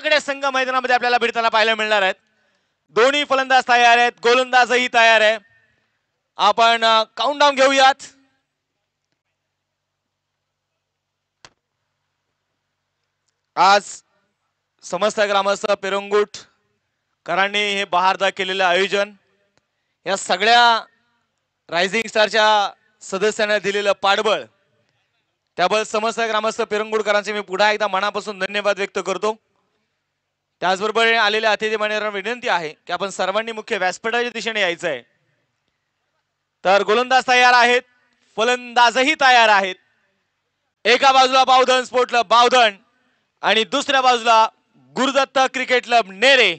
तगडे संघ मैदानामध्ये आपल्याला भिडताना पाहायला मिळणार आहेत। दोन्ही फलंदाज तयार आहेत, गोलंदाजही तयार आहे। आपण काउंटडाऊन घेऊयात। आज समस्त ग्रामस्थ पिरंगुट करांनी हे बहारदार केलेले आयोजन, या सगळ्या रायझिंग स्टारच्या सदस्यांना दिलेलं पाठबळ, त्याबद्दल समस्त ग्रामस्थ पिरंगुटकरांचे मी पुन्हा एकदा मनापासून धन्यवाद व्यक्त करतो। त्याचबरोबर आलेल्या अतिथी मान्यवरांना विनंती आहे की आपण सर्वांनी मुख्य व्यासपीठाच्या दिशेने यायचं आहे। तर गोलंदाज तयार आहेत, फलंदाजही तयार आहेत। एका बाजूला बावधन स्पोर्ट क्लब बावधन आणि दुसऱ्या बाजूला गुरुदत्त क्रिकेट क्लब नेरे।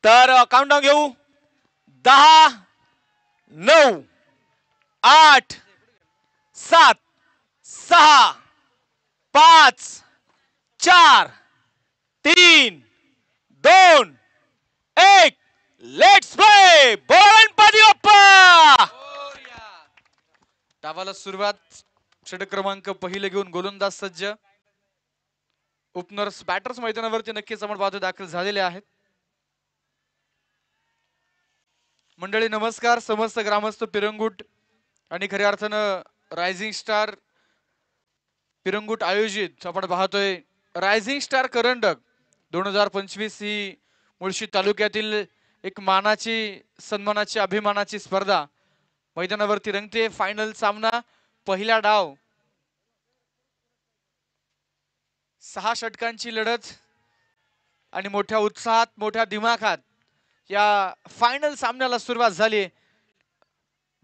तर काउंटडाऊन घेऊ। 10 9 8 7 6 5 4 3 2 1 लेट्स प्ले। गणपती बाप्पा। डावाला सुरुवात। षटक क्रमांक पहिले घेऊन गोलंदाज सज्ज। ओपनर्स बॅटर्स मैदानावरती नक्कीच आपण पाहतो दाखल झालेले आहेत। मंडळी नमस्कार। समस्त ग्रामस्थ पिरंगुट आणि खऱ्या अर्थानं रायझिंग स्टार पिरंगुट आयोजित आपण पाहतोय रायझिंग स्टार करंडक 2025 ही मुळशी तालुक्यातील एक मानाची, सन्मानाची, अभिमानाची स्पर्धा मैदानावरती रंगते। फायनल सामना, पहिला डाव, 6 षटकांची लढत आणि मोठ्या उत्साहात, मोठ्या दिमाखात या फायनल सामन्याला सुरुवात झाली।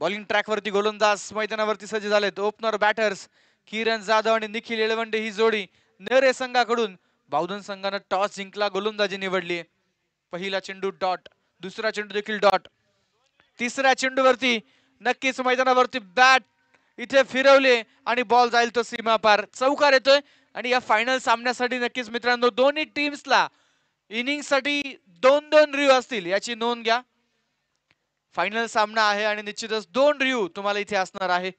बॉलिंग ट्रॅक वरती गोलंदाज मैदानावरती सज्ज झालेत। ओपनर बॅटर्स किरण जाधव आणि निखिल येळवंडे ही जोडी नेरे संघाकडून। बावधन संघाने टॉस जिंकला, गोलंदाजी निवडली। पहिला चेंडू डॉट, दुसरा चेंडू देखील डॉट। तिसऱ्या चेंडूवरती नक्कीच मैदानावरती बॅट इथे फिरवले आणि बॉल जाईल तो सीमा पार, चौकार येतोय। आणि या फायनल सामन्यासाठी नक्कीच मित्रांनो दोन्ही टीम्सला इनिंग साठी 2-2 रिव्ह्यू असतील याची नोंद घ्या। फायनल सामना आहे आणि निश्चितच 2 रिव्ह्यू तुम्हाला इथे असणार आहे।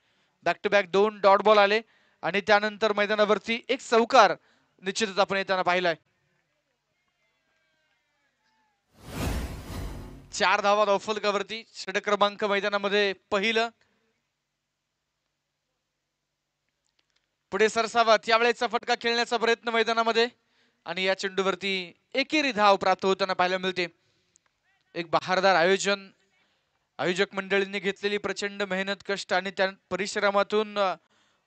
Back to back 2 dot ball आले आणि त्यानंतर मैदानावरती एक चौकार निश्चितच आपण येताना पाहिलाय। 4 धावा धावफलकावरती। षटक क्रमांक मैदानामध्ये पहिलं। पुढे सरसावत, यावेळेचा फटका खेळण्याचा प्रयत्न मैदानामध्ये आणि या चेंडूवरती एकेरी धाव प्राप्त होताना पाहायला मिळते। एक बहारदार आयोजन, आयोजक मंडळींनी घेतलेली प्रचंड मेहनत, कष्ट आणि त्या परिश्रमातून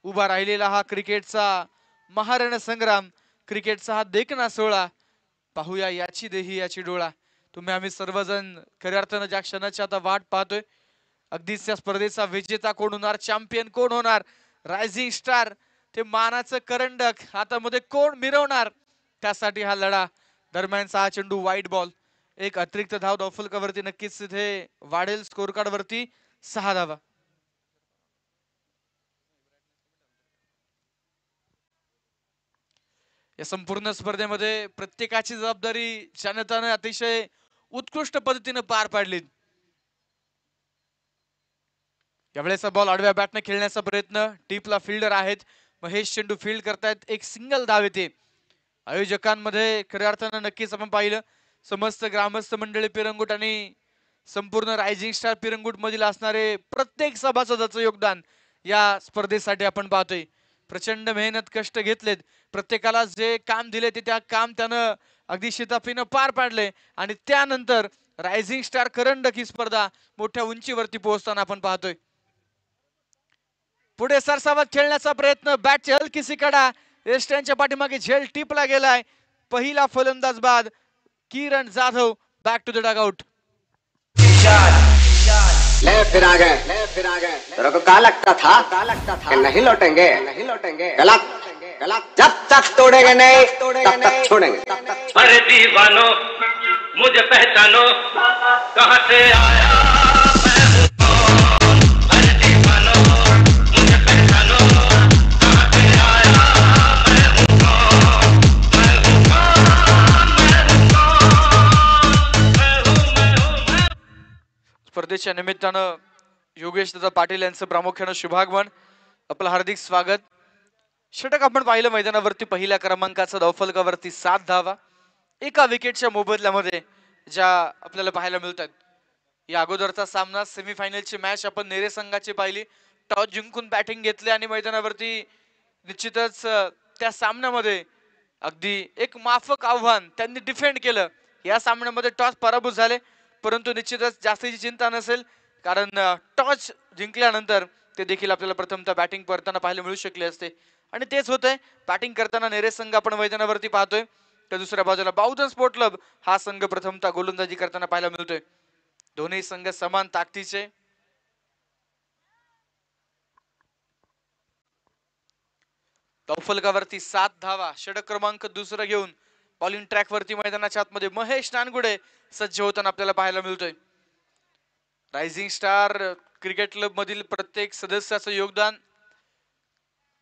उभा राहिलेला हा क्रिकेटचा महारण संग्राम, क्रिकेटचा हा देखना सोहळा। पाहूया याची देही याची डोळा। तुम्ही आम्ही सर्वजण खऱ्या अर्थानं ज्या क्षणाची आता वाट पाहतोय, अगदीच त्या स्पर्धेचा विजेता कोण होणार, चॅम्पियन कोण होणार, रायझिंग स्टार ते मानाचं करंडक हातामध्ये कोण मिरवणार, त्यासाठी हा लढा। दरम्यानचा हा चेंडू वाईट बॉल, एक अतिरिक्त धाव धावफलकावरती नक्कीच तिथे वाढेल स्कोर कार्ड वरती 6 धावा। या संपूर्ण स्पर्धेमध्ये प्रत्येकाची जबाबदारी जनताने अतिशय उत्कृष्ट पद्धतीने पार पाडली। यावेळेचा बॉल आडव्या बॅटने खेळण्याचा प्रयत्न, टीपला फिल्डर आहेत, महेश चेंडू फील्ड करतायत, एक सिंगल धाव येते। आयोजकांमध्ये खऱ्या अर्थानं नक्कीच आपण पाहिलं समस्त ग्रामस्थ मंडळी पिरंगुट आणि संपूर्ण रायझिंग स्टार पिरंगुट मधील असणारे प्रत्येक सभासदाचं योगदान या स्पर्धेसाठी आपण पाहतोय। प्रचंड मेहनत, कष्ट घेतलेत, प्रत्येकाला जे काम दिले ते त्या काम त्यानं अगदी शिताफीनं पार पाडले आणि त्यानंतर रायझिंग स्टार करंडक ही स्पर्धा मोठ्या उंचीवरती पोहोचताना आपण पाहतोय। पुढे सरसावत खेळण्याचा प्रयत्न, बॅटची हलकीसी कडा, एस्टनच्या पाठीमागे झेल टिपला गेलाय। पहिला फलंदाज बाद Kiran Jadhav, back to the dugout. ले फिर आ गए, तेरे को क्या लगता था कि नहीं लौटेंगे, गलत गलत, जब तक तोड़ेंगे नहीं तब तक छोड़ेंगे। अरे दीवानो मुझे पहचानो, कहाँ से आया मैं हूँ कौन। अरे दीवानो मुझे पहचानो, कहाँ से आया मैं हूँ कौन, मैं हूँ कौन, मैं हूँ कौन, मैं हूँ। स्पर्धेच्या निमित्तानं योगेश दादा पाटील यांचं प्रामुख्यानं शुभागमन, आपलं हार्दिक स्वागत। षटक आपण पाहिलं मैदानावरती पहिल्या क्रमांकाचा धावफलकावरती 7 धावा। एका विकेटच्या मोबदल्यामध्ये ज्या आपल्याला पाहायला मिळतात. या अगोदरचा सामना सेमीफायनलची मॅच आपण नेरे संघाची पाहिली. टॉस जिंकून बॅटिंग घेतली आणि मैदानावरती निश्चितच त्या सामन्यामध्ये अगदी एक माफक आव्हान त्यांनी डिफेंड केलं. या सामन्यामध्ये टॉस पराभूत झाले, परंतु निश्चितच जास्तीची चिंता नसेल, कारण टॉस जिंकल्यानंतर ते देखील आपल्याला प्रथमतः बॅटिंग करताना पाहायला मिळू शकले असते. आणि तेच होतंय. बॅटिंग करताना नेरे संघ आपण मैदानावरती पाहतोय, तर दुसऱ्या बाजूला बहुजन स्पोर्ट क्लब हा संघ प्रथमतः गोलंदाजी करताना पाहायला मिळतोय. दोन्ही संघ समान ताकदीचे. फलकावरती 7 धावा, षटक क्रमांक दुसरा घेऊन बॉलिंग ट्रॅक वरती मैदानाच्या आतमध्ये महेश नानगुडे सज्ज होताना आपल्याला पाहायला मिळतोय. रायझिंग स्टार क्रिकेट क्लब मधील प्रत्येक सदस्याचं योगदान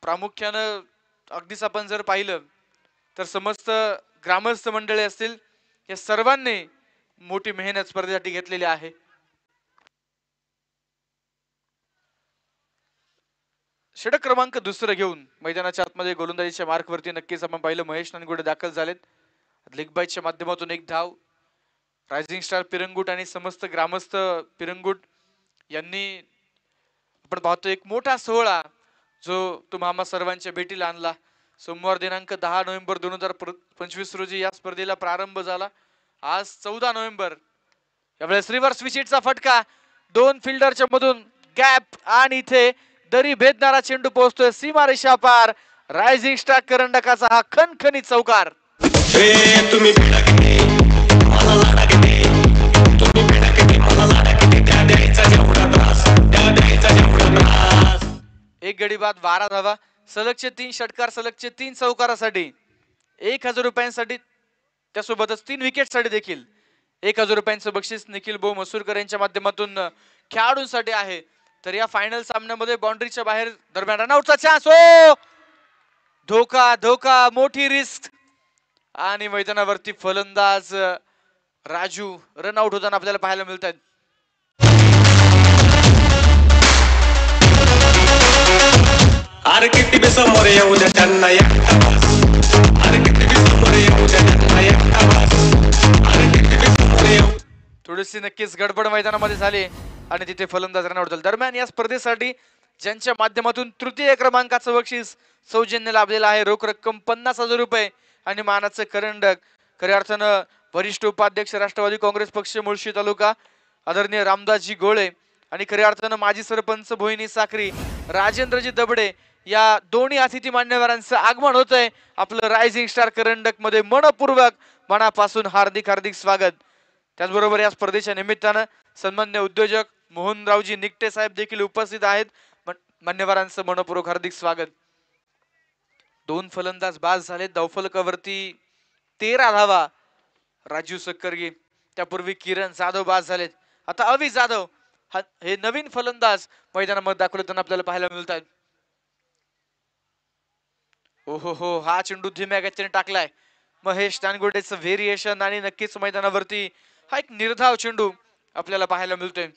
प्रामुख्यानं अगदीच आपण जर पाहिलं तर समस्त ग्रामस्थ मंडळी असतील, या सर्वांनी मोठी मेहनत स्पर्धेसाठी घेतलेली आहे. षटक क्रमांक दुसरं घेऊन मैदानाच्या आतमध्ये गोलंदाजीच्या मार्कवरती नक्कीच आपण पाहिलं महेश नानगुडे दाखल झालेत. लेग बाईटच्या माध्यमातून एक धाव. रायझिंग स्टार पिरंगुट आणि समस्त ग्रामस्थ पिरंगुट यांनी आपण पाहतो एक मोठा सोहळा जो तुम्हा सर्वांच्या भेटीला आणला. सोमवार दिनांक 10 नोव्हेंबर 2025 रोजी या स्पर्धेला प्रारंभ झाला. आज 14 नोव्हेंबर. यावेळेस रिव्हर्स विकेटचा फटका, दोन फिल्डरच्या मधून गॅप आणि इथे दरी भेदणारा चेंडू पोहोचतोय सीमारेषा पार. रायझिंग स्टार करंडकाचा हा खणखणीत चौकार. एक गडी बाद 12 धावा, सलगचे 3 षटकार, सलगचे 3 चौकारासाठी 1000 रुपयांसाठी, त्यासोबतच 3 विकेटसाठी देखील 1000 रुपयांचं बक्षीस निखिल भाऊ मसूरकर यांच्या माध्यमातून खेळाडूंसाठी आहे. तर या फायनल सामन्यामध्ये बाउंड्रीच्या बाहेर दरम्यान रनआउटचा चान्स. हो, धोका धोका, मोठी रिस्क आणि मैदानावरती फलंदाज राजू रनआउट होताना आपल्याला पाहायला मिळतात. अरे किती बी समोर येऊ द्या त्यांना एकटा बस. अरे किती बी समोर येऊ द्या त्यांना एकटा बस. अरे किती बी समोर येऊ. थोडीशी नक्कीच गडबड मैदानामध्ये झाली आणि तिथे फलंदाज रनआउट झाले. दरम्यान या स्पर्धेसाठी ज्यांच्या माध्यमातून तृतीय क्रमांकाचं बक्षीस सौजन्य लाभलेलं आहे, रोख रक्कम 50,000 रुपये आणि मानाचं करंडक, खऱ्या अर्थानं वरिष्ठ उपाध्यक्ष राष्ट्रवादी काँग्रेस पक्ष मुळशी तालुका आदरणीय रामदासजी गोळे आणि खऱ्या अर्थानं माजी सरपंच भोईनी साखरी राजेंद्रजी दबडे या दोन्ही अतिथी मान्यवरांचं आगमन होतंय आपलं रायझिंग स्टार करंडक मध्ये. मनपूर्वक मनापासून हार्दिक हार्दिक स्वागत. त्याचबरोबर या स्पर्धेच्या निमित्तानं सन्मान्य उद्योजक मोहनरावजी निकटे साहेब देखील उपस्थित आहेत. मान्यवरांचं मनपूर्वक हार्दिक स्वागत. 2 फलंदाज बाद झाले. धावफलकावरती 13 धावा, राजू सक्करगी, त्यापूर्वी किरण जाधव बाद झालेत. आता अवी जाधव हे नवीन फलंदाज मैदानामध्ये दाखल होताना आपल्याला पाहायला मिळतात. हो, हा चेंडू धीम्या गतीने टाकलाय महेश नानगुडेचं व्हेरिएशन आणि नक्कीच मैदानावरती हा एक निर्धाव चेंडू आपल्याला पाहायला मिळतोय.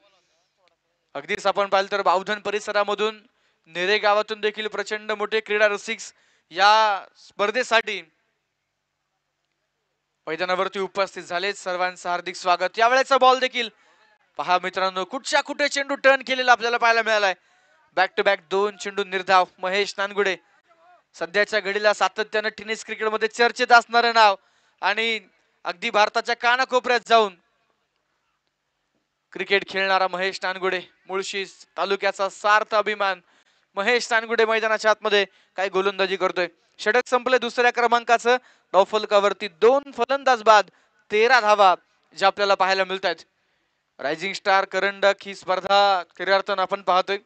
अगदीच आपण पाहिलं तर बावधन परिसरामधून नेरे गावातून देखील प्रचंड मोठे क्रीडा रसिक या स्पर्धेसाठी मैदानावरती उपस्थित झाले. सर्वांचं हार्दिक स्वागत. यावेळेचा बॉल देखील पहा मित्रांनो, कुठच्या कुठे चेंडू टर्न केलेला आपल्याला पाहायला मिळालाय. बॅक टू बॅक 2 चेंडू निर्धाव. महेश नानगुडे सध्याच्या घडीला सातत्यानं टेनिस क्रिकेटमध्ये चर्चेत असणारं नाव आणि अगदी भारताच्या कानाकोपऱ्यात जाऊन क्रिकेट खेळणारा महेश नानगुडे, मुळशी तालुक्याचा सार्थ अभिमान महेश नानगुडे मैदानाच्या आतमध्ये काय गोलंदाजी करतोय. षटक संपले दुसऱ्या क्रमांकाचं. धावफलकावरती 2 फलंदाज बाद, 13 धावा ज्या आपल्याला पाहायला मिळतात. रायझिंग स्टार करंडक ही स्पर्धा खऱ्या अर्थानं आपण पाहतोय.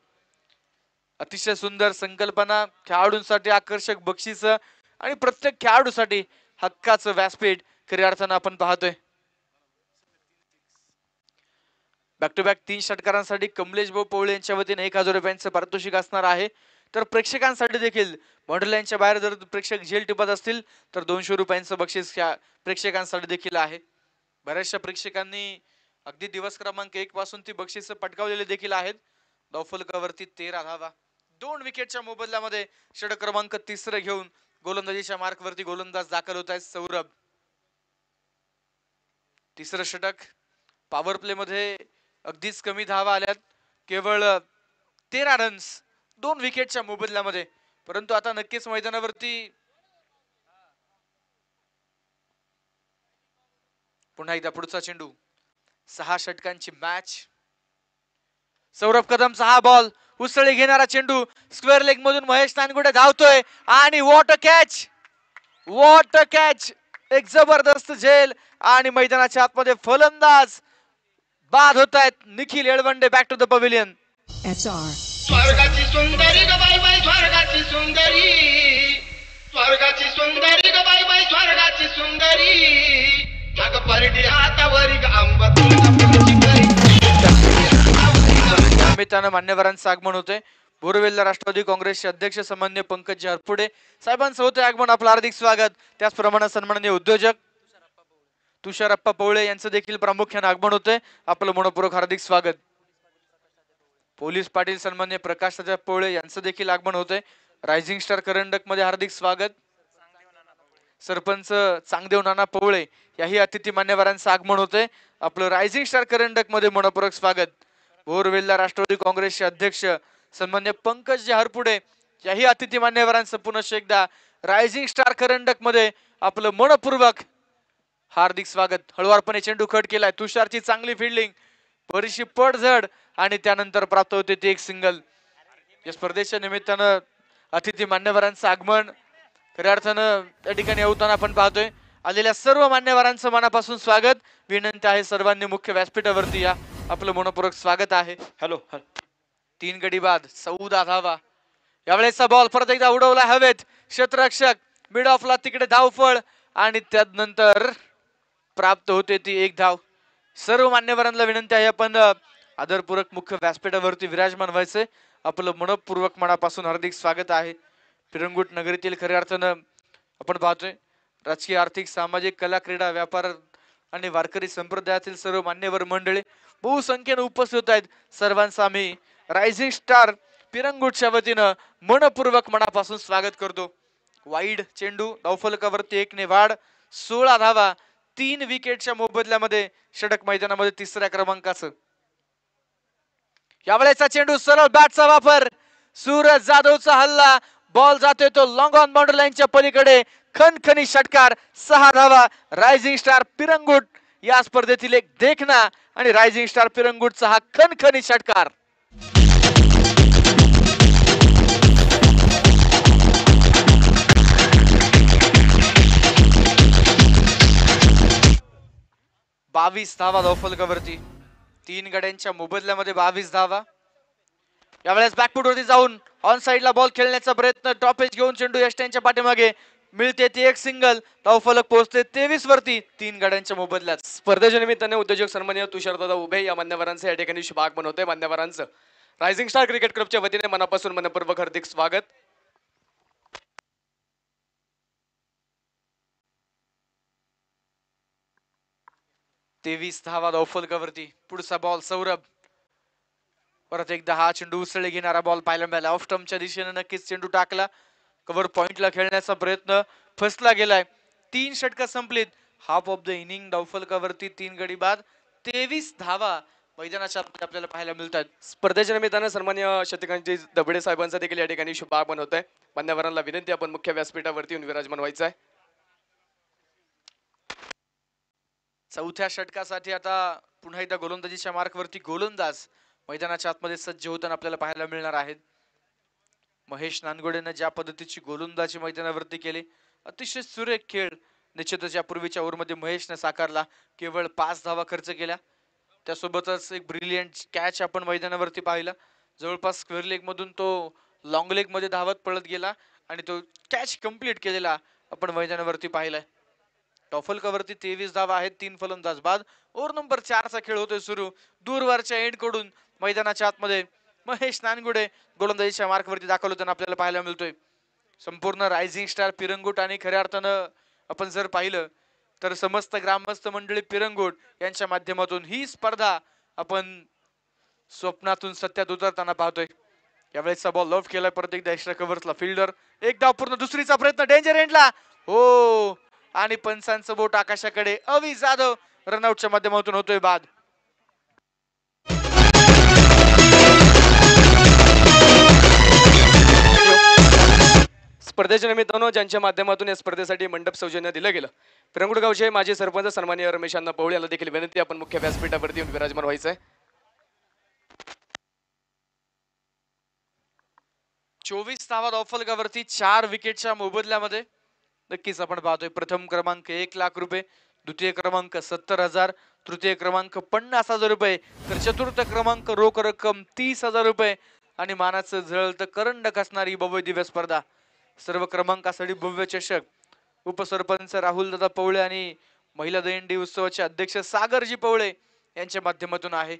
अतिशय सुंदर संकल्पना, खेळाडूंसाठी आकर्षक बक्षीस आणि प्रत्येक खेळाडूसाठी हक्काचं व्यासपीठ खऱ्या अर्थानं आपण पाहतोय. बॅक टू बॅक 3 षटकारांसाठी कमलेश भाऊ पवळे यांच्या वतीने 1000 रुपयांचं पारितोषिक असणार आहे. तर प्रेक्षकांसाठी देखील मॉडेल बाहेर जर प्रेक्षक झेल टिपत असतील तर 200 रुपयांचं बक्षीस प्रेक्षकांसाठी देखील आहे. बऱ्याचशा प्रेक्षकांनी अगदी दिवस क्रमांक 1 पासून ती बक्षीस पटकावलेले देखील आहेत. धावफलकावरती 13 धावा, 2 विकेटच्या मोबदल्यामध्ये षटक क्रमांक 3 घेऊन गोलंदाजीच्या मार्कवरती गोलंदाज दाखल होत आहेत सौरभ. तिसरं षटक. पॉवर प्ले मध्ये अगदीच कमी धावा आल्यात, केवळ 13 रन्स 2 विकेटच्या मोबदल्यामध्ये. परंतु आता नक्कीच मैदानावरती पुन्हा एकदा पुढचा चेंडू. 6 षटकांची मॅच. सौरभ कदमचा हा बॉल, उसळी घेणारा चेंडू स्क्वेअर लेग मधून महेश नानगुडे धावतोय आणि what a catch, what a catch. एक जबरदस्त झेल आणि मैदानाच्या आतमध्ये फलंदाज बाद होत आहेत. Nikhil Yelwande back to the pavilion. स्वर्गाची सुंदरी ग बाई बाई, स्वर्गाची सुंदरी, स्वर्गाची सुंदरी ग बाई बाई, स्वर्गाची सुंदरी. अग परडी हातावरी ग आंबा तुळजापुरची करी. निमित्तानं मान्यवरांचं आगमन होते. बोरवेल्ला राष्ट्रवादी काँग्रेसचे अध्यक्ष सन्माननीय पंकज हरपुडे साहेबांचं होते आगमन. आपलं हार्दिक स्वागत. त्याचप्रमाणे सन्माननीय उद्योजक तुषारप्पा पवळे यांचं देखील प्रामुख्याने आगमन होते. आपलं मनपूर्वक हार्दिक स्वागत. पोलीस पाटील सन्माननीय प्रकाश राजा पवळे यांचं देखील आगमन होते. रायझिंग स्टार करंडक मध्ये हार्दिक स्वागत. सरपंच चांगदेव नाना पवळे याही अतिथी मान्यवरांचं आगमन होते. आपलं रायझिंग स्टार करंडक मध्ये मनपूर्वक स्वागत. बोरवेल्ला राष्ट्रवादी काँग्रेसचे अध्यक्ष सन्मान्य पंकज हरपुडे याही अतिथी मान्यवरांचं पुनश्च एकदा रायझिंग स्टार करंडक मध्ये आपलं मनपूर्वक हार्दिक स्वागत. हळुवारपणे चेंडू कट केलाय. तुषारची चांगली फिल्डिंग, बरीचशी पडझड आणि त्यानंतर प्राप्त होते ते एक सिंगल. या स्पर्धेच्या निमित्तानं अतिथी मान्यवरांचं आगमन खऱ्या अर्थानं त्या ठिकाणी होताना आपण पाहतोय. आलेल्या सर्व मान्यवरांचं मनापासून स्वागत. विनंती आहे सर्वांनी मुख्य व्यासपीठावरती या. आपलं मनपूर्वक स्वागत आहे. हॅलो. 3 गडी बाद 14 धावा. यावेळेचा बॉल परत एकदा उडवला हवेत. क्षेत्ररक्षक मिड ऑफला तिकडे धावफळ आणि त्यानंतर प्राप्त होते ती एक धाव. सर्व मान्यवरांना विनंती आहे आपण आदरपूर्वक मुख्य व्यासपीठावरती विराजमान व्हायचे. आपलं मनपूर्वक मनापासून हार्दिक स्वागत आहे. पिरंगुट नगरीतील खऱ्या अर्थानं आपण पाहतोय राजकीय, आर्थिक, सामाजिक, कला, क्रीडा, व्यापार आणि वारकरी संप्रदायातील सर्व मान्यवर मंडळी बहुसंख्येने उपस्थित होत आहेत. सर्वांचं आम्ही रायझिंग स्टार पिरंगुटच्या वतीनं मनपूर्वक मनापासून स्वागत करतो. वाईड चेंडू, धावफलकावरती 1 ने वाढ, 16 धावा 3 विकेटच्या मोबदल्यामध्ये षटक मैदानामध्ये 3ऱ्या क्रमांकाचं. यावेळेचा चेंडू, सरळ बॅटचा वापर, सूरज जाधवचा हल्ला, बॉल जातोय तो लॉंग ऑन बाउंड्री लाईनच्या पलीकडे. खणखणी षटकार, 6 धावा. रायझिंग स्टार पिरंगुट या स्पर्धेतील एक देखणा आणि रायझिंग स्टार पिरंगुटचा हा खणखणी षटकार. बावीस धावा धावफलकावरती. 3 गड्यांच्या मोबदल्यामध्ये 22 धावा. यावेळेस बॅकफुट वरती जाऊन ऑन साइडला बॉल खेळण्याचा प्रयत्न, टॉपेज घेऊन चेंडू यष्ट्यांच्या पाठीमागे मिळते ती एक सिंगल. धावफलक पोहोचते 23 वरती 3 गड्यांच्या मोबदल्यात. स्पर्धेच्या निमित्ताने उद्योजक सन्माननीय तुषारदादा उभे या मान्यवरांचे या ठिकाणी शुभागमन होते. मान्यवरांचं रायझिंग स्टार क्रिकेट क्लबच्या वतीने मनापासून मनपूर्वक हार्दिक स्वागत. तेवीस धावा धावफलकावरती. पुढचा बॉल सौरभ. परत एकदा हा चेंडू उसळी घेणारा बॉल पाहायला मिळाला. ऑफ स्टंपच्या दिशेने नक्कीच चेंडू टाकला. कव्हर पॉइंटला खेळण्याचा प्रयत्न फसला गेलाय. 3 षटकं संपलीत. Half of the innings. धावफलकावरती 3 गडी बाद, 23 धावा मैदानाच्या आपल्याला पाहायला मिळतात. स्पर्धेच्या निमित्तानं सन्माननीय शतकांची दबडे साहेबांचा देखील या ठिकाणी शुभागमन होत आहे. मान्यवरांना विनंती आपण मुख्य व्यासपीठावरती येऊन विराजमान व्हायचं आहे. चौथ्या षटकासाठी आता पुन्हा एकदा गोलंदाजीच्या मार्कवरती गोलंदाज मैदानाच्या आतमध्ये सज्ज होताना आपल्याला पाहायला मिळणार आहेत. महेश नानगोडेनं ज्या पद्धतीची गोलंदाजी मैदानावरती केली, अतिशय सुरेख खेळ निश्चितच या पूर्वीच्या ओव्हरमध्ये महेशने साकारला. केवळ 5 धावा खर्च केल्या. त्यासोबतच एक ब्रिलियंट कॅच आपण मैदानावरती पाहिला. जवळपास स्क्वेअर लेग मधून तो लॉंग लेग मध्ये धावत पळत गेला आणि तो कॅच कंप्लीट केलेला आपण मैदानावरती पाहिलाय. टॉफलकावरती 23 धावा आहेत. 3 फलंदाज बाद. ओव्हर नंबर 4चा खेळ होतोय सुरू. दूरवरच्या एंड कडून मैदानाच्या आतमध्ये महेश नानगुडे गोलंदाजीच्या मार्कवरती दाखल होताना आपल्याला पाहायला मिळतोय. संपूर्ण रायझिंग स्टार पिरंगुट आणि खऱ्या अर्थानं आपण जर पाहिलं तर समस्त ग्रामस्थ मंडळी पिरंगुट यांच्या माध्यमातून ही स्पर्धा आपण स्वप्नातून सत्यात उतरताना पाहतोय. यावेळेचा बॉल लव्ह केलाय परत एकदा एक्स्ट्रा कव्हर्सला. फिल्डर एक धाव पूर्ण. दुसरीचा प्रयत्न डेंजर एंडला. हो, आणि पंचांचं बोट आकाशाकडे. अवी जाधव रनआउटच्या माध्यमातून होतोय बाद. स्पर्धेच्या निमित्तानं ज्यांच्या माध्यमातून या स्पर्धेसाठी मंडप सौजन्य दिलं गेलं, पिरंगुड गावचे माजी सरपंच सन्माननीय रमेश अण्णा पवळे याला देखील विनंती, आपण मुख्य व्यासपीठावरती येऊन विराजमान व्हायचं आहे. 24 धावा धावफलकावरती 4 विकेटच्या मोबदल्यामध्ये. नक्कीच आपण पाहतोय प्रथम क्रमांक 1 लाख रुपये, द्वितीय क्रमांक 70,000, तृतीय क्रमांक 50,000 रुपये, तर चतुर्थ क्रमांक रोख रक्कम 30,000 रुपये आणि मानाचं झळत करंडक असणारी भव्य दिव्य स्पर्धा. सर्व क्रमांकासाठी भव्य चषक. उपसरपंच राहुल दादा पवळे आणि महिला दहीहंडी उत्सवाचे अध्यक्ष सागरजी पवळे यांच्या माध्यमातून आहे.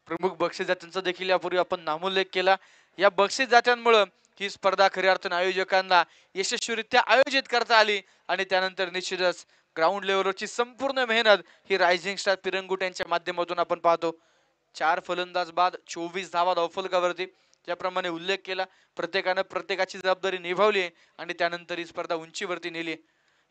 प्रमुख बक्षीस जात्यांचा देखील यापूर्वी आपण नामोल्लेख केला. या बक्षीस जात्यांमुळे ही स्पर्धा खऱ्या अर्थाने आयोजकांना यशस्वीरित्या आयोजित करता आली आणि त्यानंतर निश्चितच ग्राउंड लेवलवरची संपूर्ण मेहनत ही रायझिंग स्टार पिरंगुट यांच्या माध्यमातून आपण पाहतो. 4 फलंदाज बाद 24 धावा धावफलकावरती. ज्याप्रमाणे उल्लेख केला, प्रत्येकानं प्रत्येकाची जबाबदारी निभावली आणि त्यानंतर ही स्पर्धा उंचीवरती नेली.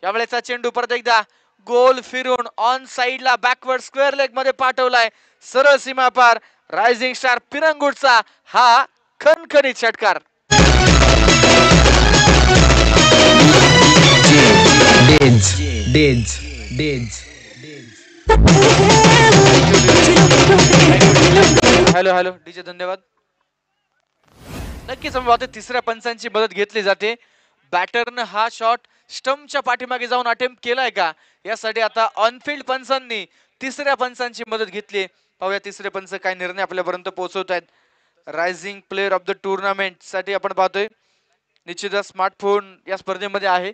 यावेळेचा चेंडू परत एकदा गोल फिरून ऑन साइडला बॅकवर्ड स्क्वेअर लेग मध्ये पाठवलाय. सरळ सीमा पार रायझिंग स्टार पिरंगुटचा हा खणखणीत षटकार. हॅलो हॅलो डीजे, धन्यवाद. नक्कीच आपण पाहतो तिसऱ्या पंचांची मदत घेतली जाते. बॅटरनं हा शॉट स्टंपच्या पाठीमागे जाऊन अटेम्प्ट केलाय का, यासाठी आता ऑनफिल्ड पंचांनी तिसऱ्या पंचांची मदत घेतली. पाहूया तिसरे पंच काय निर्णय आपल्यापर्यंत पोहोचवत आहेत. Rising player of the tournament साठी आपण पाहतोय निश्चितच स्मार्टफोन या स्पर्धेमध्ये आहे.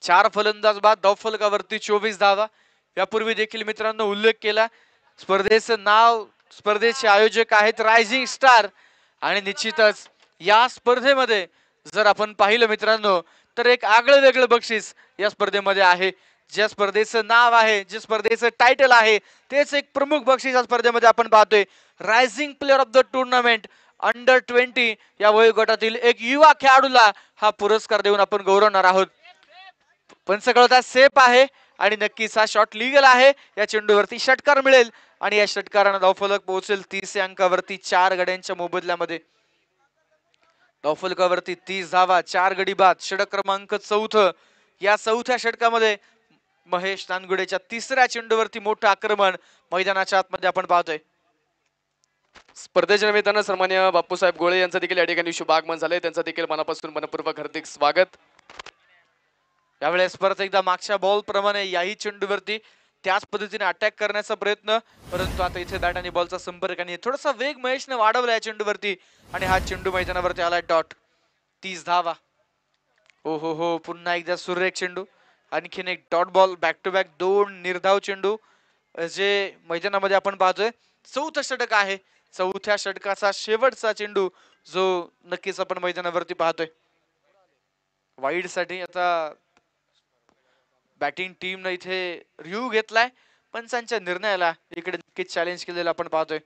4 फलंदाज बाद धावफलकावरती 24 धावा. यापूर्वी देखील मित्रांनो उल्लेख केला, स्पर्धेचं नाव, स्पर्धेचे आयोजक आहेत रायझिंग स्टार आणि निश्चितच या स्पर्धेमध्ये जर आपण पाहिलं मित्रांनो तर एक आगळं वेगळं बक्षीस या स्पर्धेमध्ये आहे. ज्या स्पर्धेचं नाव आहे, जे स्पर्धेचं टायटल आहे, तेच एक प्रमुख बक्षीस या स्पर्धेमध्ये आपण पाहतोय. Rising player of the tournament under 20 या वयोगटातील एक युवा खेळाडूला हा पुरस्कार देऊन आपण गौरवणार आहोत. पंच कळवतात सेफ आहे आणि नक्कीच हा शॉट लीगल आहे. या चेंडूवरती षटकार मिळेल आणि या षटकारानं धावफलक पोहोचेल 30 अंकावरती 4 गड्यांच्या मोबदल्यामध्ये. धावफलकावरती 30 धावा, 4 गडी बाद, षटक क्रमांक 4. या 4थ्या षटकामध्ये महेश नानगुडेच्या तिसऱ्या चेंडूवरती मोठं आक्रमण मैदानाच्या आतमध्ये आपण पाहतोय. स्पर्धेच्या निमित्तानं सन्माननीय बापूसाहेब गोळे यांचं देखील या ठिकाणी शुभ आगमन झालंय, त्यांचं देखील मनापासून मनपूर्वक हार्दिक स्वागत. यावेळेस परत एकदा मागच्या बॉल प्रमाणे याही चेंडूवरती त्याच पद्धतीने अटॅक करण्याचा प्रयत्न, परंतु आता इथे बॅट आणि बॉलचा संपर्क आणि थोडासा वेग महेशने वाढवला या चेंडूवरती आणि हा चेंडू मैदानावरती आलाय. डॉट. 30 धावा. हो हो हो, पुन्हा एकदा सुरेख चेंडू, आणखीन एक dot ball, back to back 2 निर्धाव चेंडू जे मैदानामध्ये आपण पाहतोय. 4थं षटक आहे. 4थ्या षटकाचा शेवटचा चेंडू जो नक्कीच आपण मैदानावरती पाहतोय. वाईड साठी आता बॅटिंग टीम ने इथे रिव्ह्यू घेतलाय. पंचांच्या निर्णयाला इकडे नक्कीच चॅलेंज केलेलं आपण पाहतोय.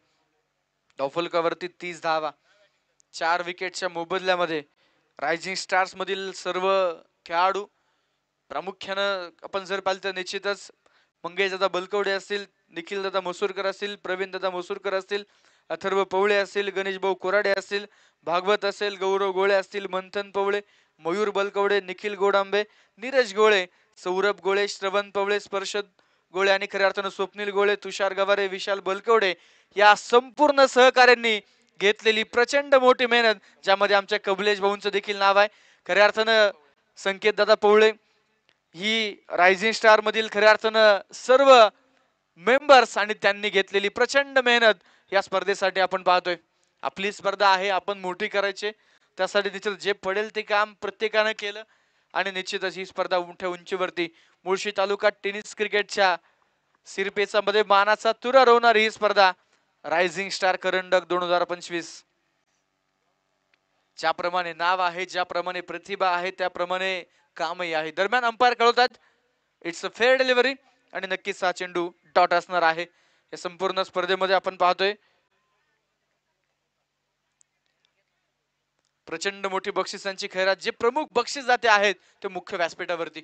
धावफलकावरती 30 धावा, 4 विकेटच्या मोबदल्यामध्ये रायझिंग स्टार्स मधील सर्व खेळाडू, प्रामुख्यानं आपण जर पाहिलं तर निश्चितच मंगेश दादा बलकवडे असतील, निखिल दादा मसूरकर असतील, प्रवीण दादा मसूरकर असतील, अथर्व पवळे असतील, गणेश भाऊ कोराडे असतील, भागवत असेल, गौरव गोळे असतील, मंथन पवळे, मयूर बलकवडे, निखिल गोडांबे, नीरज गोळे, सौरभ गोळे, श्रवण पवळे, स्पर्शद गोळे आणि खऱ्या अर्थानं स्वप्नील गोळे, तुषार गवारे, विशाल बलकवडे या संपूर्ण सहकार्यांनी घेतलेली प्रचंड मोठी मेहनत, ज्यामध्ये आमच्या कबलेश भाऊंचं देखील नाव आहे. खऱ्या अर्थानं संकेत दादा पवळे ही रायझिंग स्टार मधील खऱ्या अर्थानं सर्व मेंबर्स आणि त्यांनी घेतलेली प्रचंड मेहनत या स्पर्धेसाठी आपण पाहतोय. आपली स्पर्धा आहे, आपण मोठी करायची, त्यासाठी निश्चित जे पडेल ते काम प्रत्येकानं केलं आणि निश्चितच ही स्पर्धा मोठ्या उंचीवरती मुळशी तालुका टेनिस क्रिकेटच्या सिरपेचा मध्ये मानाचा तुरा रोवणारी ही स्पर्धा रायझिंग स्टार करंडक 2025. ज्याप्रमाणे नाव आहे, ज्याप्रमाणे प्रतिभा आहे, त्याप्रमाणे कामही आहे. दरम्यान अंपायर कळवतात इट्स अ फेअर डिलिव्हरी आणि नक्कीच हा चेंडू डॉट असणार आहे. या संपूर्ण स्पर्धेमध्ये आपण पाहतोय प्रचंड मोठी बक्षिसांची खैरात. जे प्रमुख बक्षीस जाते आहेत ते मुख्य व्यासपीठावरती.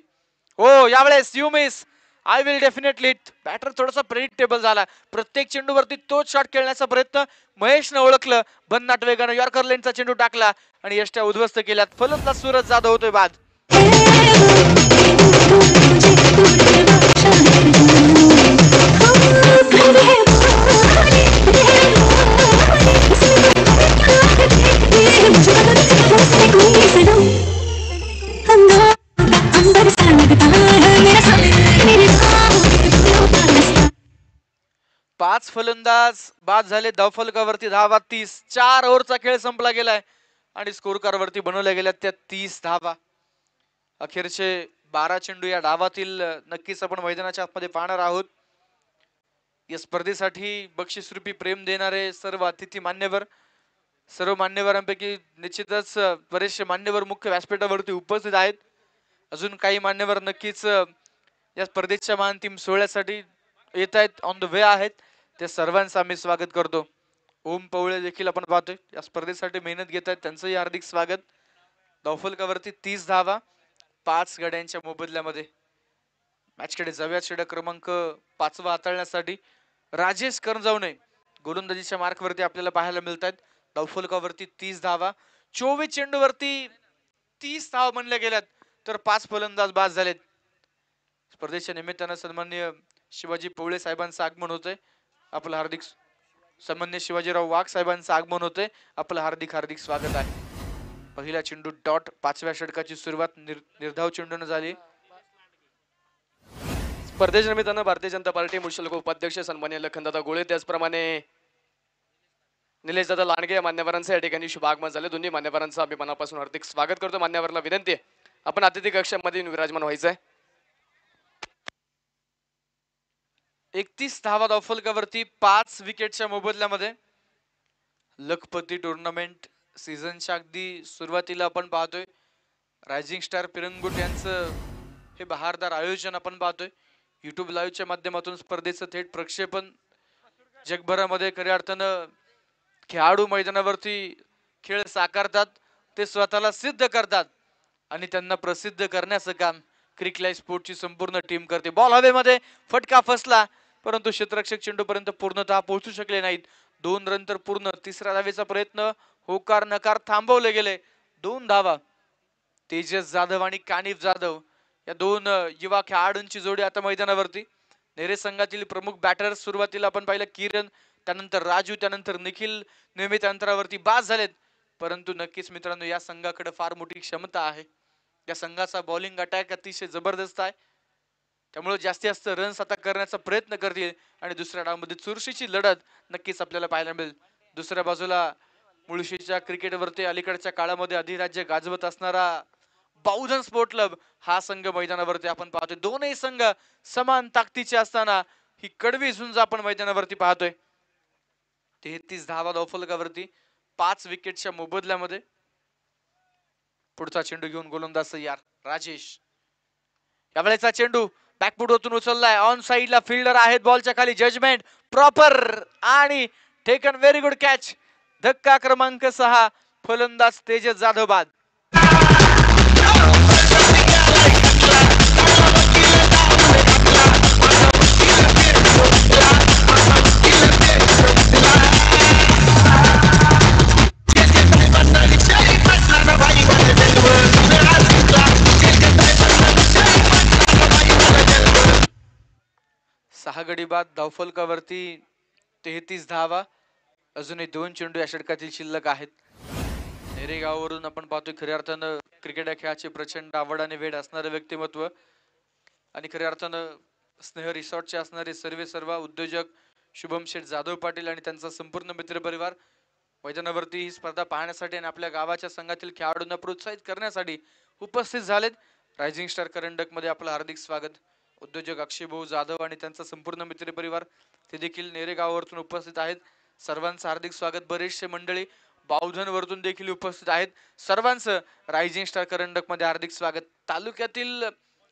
हो, यावेळेस you miss, I will definitely hit. Batter थोडासा प्रेडिक्टेबल झाला. प्रत्येक चेंडूवरती तोच शॉट खेळण्याचा प्रयत्न महेशनं ओळखलं. भन्नाट वेगानं यॉर्कर लेनचा चेंडू टाकला आणि यष्ट्या उद्ध्वस्त केल्यात. फलंदाज सूरज जाधव होतोय बाद. पाच फलंदाज बाद झाले. धावफलकावरती धावा 30. 4 ओव्हरचा खेळ संपला गेलाय आणि स्कोर कार्डवरती बनवल्या गेल्या त्या 30 धावा. अखेरचे 12 चेंडू या डावातील नक्कीच आपण मैदानाच्या आतमध्ये पाहणार आहोत. या स्पर्धेसाठी बक्षीसरूपी प्रेम देणारे सर्व अतिथी मान्यवर, सर्व मान्यवरांपैकी निश्चितच बरेचसे मान्यवर मुख्य व्यासपीठावरती उपस्थित आहेत. अजून काही मान्यवर नक्कीच या स्पर्धेच्या महाअंतिम सोहळ्यासाठी येत आहेत, ऑन द वे आहेत. त्या सर्वांचं आम्ही स्वागत करतो. ओम पवळे देखील आपण पाहतोय या स्पर्धेसाठी मेहनत घेत आहेत, त्यांचंही हार्दिक स्वागत. धावफलकावरती 30 धावा 5 गड्यांच्या मोबदल्यामध्ये. मॅचकडे जाऊया. षटक क्रमांक 5 हाताळण्यासाठी राजेश करंजवणे गोलंदाजीच्या मार्कवरती आपल्याला पाहायला मिळत आहेत. धावफलकावरती 30 धावा. 24 चेंडूवरती 30 धावा म्हणल्या गेल्यात तर 5 फलंदाज बाद झालेत. स्पर्धेच्या निमित्तानं सन्माननीय शिवाजी पवळे साहेबांचं आगमन होतंय. आपलं हार्दिक सन्माननीय शिवाजीराव वाघ साहेबांचं आगमन होतंय. आपलं हार्दिक हार्दिक स्वागत आहे. पहिला चेंडू डॉट. 5व्या षटकाची सुरुवात निर्धाव चेंडून झाली. स्पर्धेच्या निमित्तानं भारतीय जनता पार्टी मुळशी लोक उपाध्यक्ष सन्माननीय लखनदादा गोळे, त्याचप्रमाणे निलेशदादा लांडगे या मान्यवरांचं या ठिकाणी शुभ आगमन झाले. दोन्ही मान्यवरांचं आम्ही मनापासून हार्दिक स्वागत करतो. मान्यवरांना विनंती आहे आपण अतिथी कक्षामध्ये विराजमान व्हायचं आहे. 31 धावा धावफलकावरती 5 विकेटच्या मोबदल्यामध्ये. लखपती टुर्नामेंट सीझनच्या अगदी सुरुवातीला आपण पाहतोय रायझिंग स्टार पिरंगुट यांचं हे बहारदार आयोजन आपण पाहतोय. युट्यूब लाईव्हच्या माध्यमातून स्पर्धेचं थेट प्रक्षेपण जगभरामध्ये खऱ्या अर्थानं खेळाडू मैदानावरती खेळ साकारतात, ते स्वतःला सिद्ध करतात आणि त्यांना प्रसिद्ध करण्याचं काम क्रिक लाईव्ह स्पोर्टची संपूर्ण टीम करते. बॉल हवेमध्ये, फटका फसला परंतु क्षेत्ररक्षक चेंडूपर्यंत पूर्णतः पोहोचू शकले नाहीत. 2 रन तर पूर्ण. तिसऱ्या धावेचा प्रयत्न होकार नकार थांबवले गेले. 2 धावा. तेजस जाधव आणि कानिफ जाधव या 2 युवा खेळाडूंची जोडी आता मैदानावरती. नेरे संघातील प्रमुख बॅटर सुरुवातीला आपण पाहिलं किरण, त्यानंतर राजू, त्यानंतर निखिल नियमित अंतरावरती बाद झालेत. परंतु नक्कीच मित्रांनो या संघाकडे फार मोठी क्षमता आहे. या संघाचा बॉलिंग अटॅक अतिशय जबरदस्त आहे. त्यामुळे जास्तीत जास्त रन्स आता करण्याचा प्रयत्न करतील आणि दुसऱ्या डावामध्ये चुरशीची लढत नक्कीच आपल्याला पाहायला मिळेल. दुसऱ्या बाजूला मुळशीच्या क्रिकेटवरती अलीकडच्या काळामध्ये अधिराज्य गाजवत असणारा बाउधन स्पोर्ट क्लब हा संघ मैदानावरती आपण पाहतोय. दोनही संघ समान ताकदीचे असताना ही कडवी झुंज आपण मैदानावरती पाहतोय. 33 धावा धावफलकावरती 5 विकेटच्या मोबदल्यामध्ये. पुढचा चेंडू घेऊन गोलंदाज तयार राजेश. यावेळेचा चेंडू बॅकफूट होतून उचललाय. ऑन साइडला फिल्डर आहेत, बॉलच्या खाली जजमेंट प्रॉपर आणि टेकन व्हेरी गुड कॅच. धक्का क्रमांक 6. फलंदाज तेजस जाधव बाद. सहा गडी बाद. धावफलकावरती 33 धावा. अजूनही 2 चेंडू या षटकातील शिल्लक आहेत. नेरेगाववरून आपण पाहतोय खऱ्या अर्थानं क्रिकेट या खेळाची प्रचंड आवड आणि वेळ असणारे व्यक्तिमत्व आणि खऱ्या अर्थानं स्नेह रिसॉर्टचे असणारे सर्व उद्योजक शुभम शेठ जाधव पाटील आणि त्यांचा संपूर्ण मित्रपरिवार मैदानावरती ही स्पर्धा पाहण्यासाठी आणि आपल्या गावाच्या संघातील खेळाडूंना प्रोत्साहित करण्यासाठी उपस्थित झालेत. रायझिंग स्टार करंडक मध्ये आपलं हार्दिक स्वागत. उद्योजक अक्षय भाऊ जाधव आणि त्यांचा संपूर्ण मित्रपरिवार ते देखील नेरेगाववरून उपस्थित आहेत. सर्वांचं हार्दिक स्वागत. बरेचसे मंडळी बावधन वरतून देखील उपस्थित आहेत. सर्वांचं रायझिंग स्टार करंडक मध्ये हार्दिक स्वागत. तालुक्यातील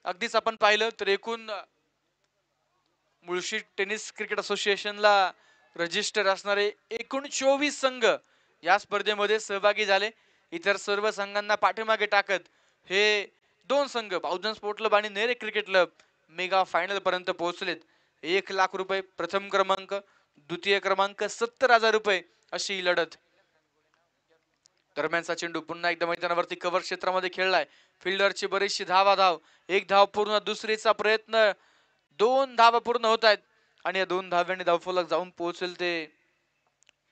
अगदीच आपण पाहिलं तर एकूण मुळशी टेनिस क्रिकेट असोसिएशनला रजिस्टर असणारे एकूण 24 संघ या स्पर्धेमध्ये सहभागी झाले. इतर सर्व संघांना पाठीमागे टाकत हे दोन संघ बहुजन स्पोर्ट क्लब आणि नेरे क्रिकेट क्लब मेगा फायनल पर्यंत पोहोचलेत. 1,00,000 रुपये प्रथम क्रमांक, द्वितीय क्रमांक 70,000 रुपये अशी ही लढत. दरम्यानचा चेंडू पुन्हा एकदा मैदानावरती कव्हर क्षेत्रामध्ये खेळलाय. फिल्डरची बरीचशी धाव, एक धाव पूर्ण, दुसरीचा प्रयत्न, 2 धावा पूर्ण होत आहेत आणि या 2 धाव्यांनी धावफलक जाऊन पोहोचेल ते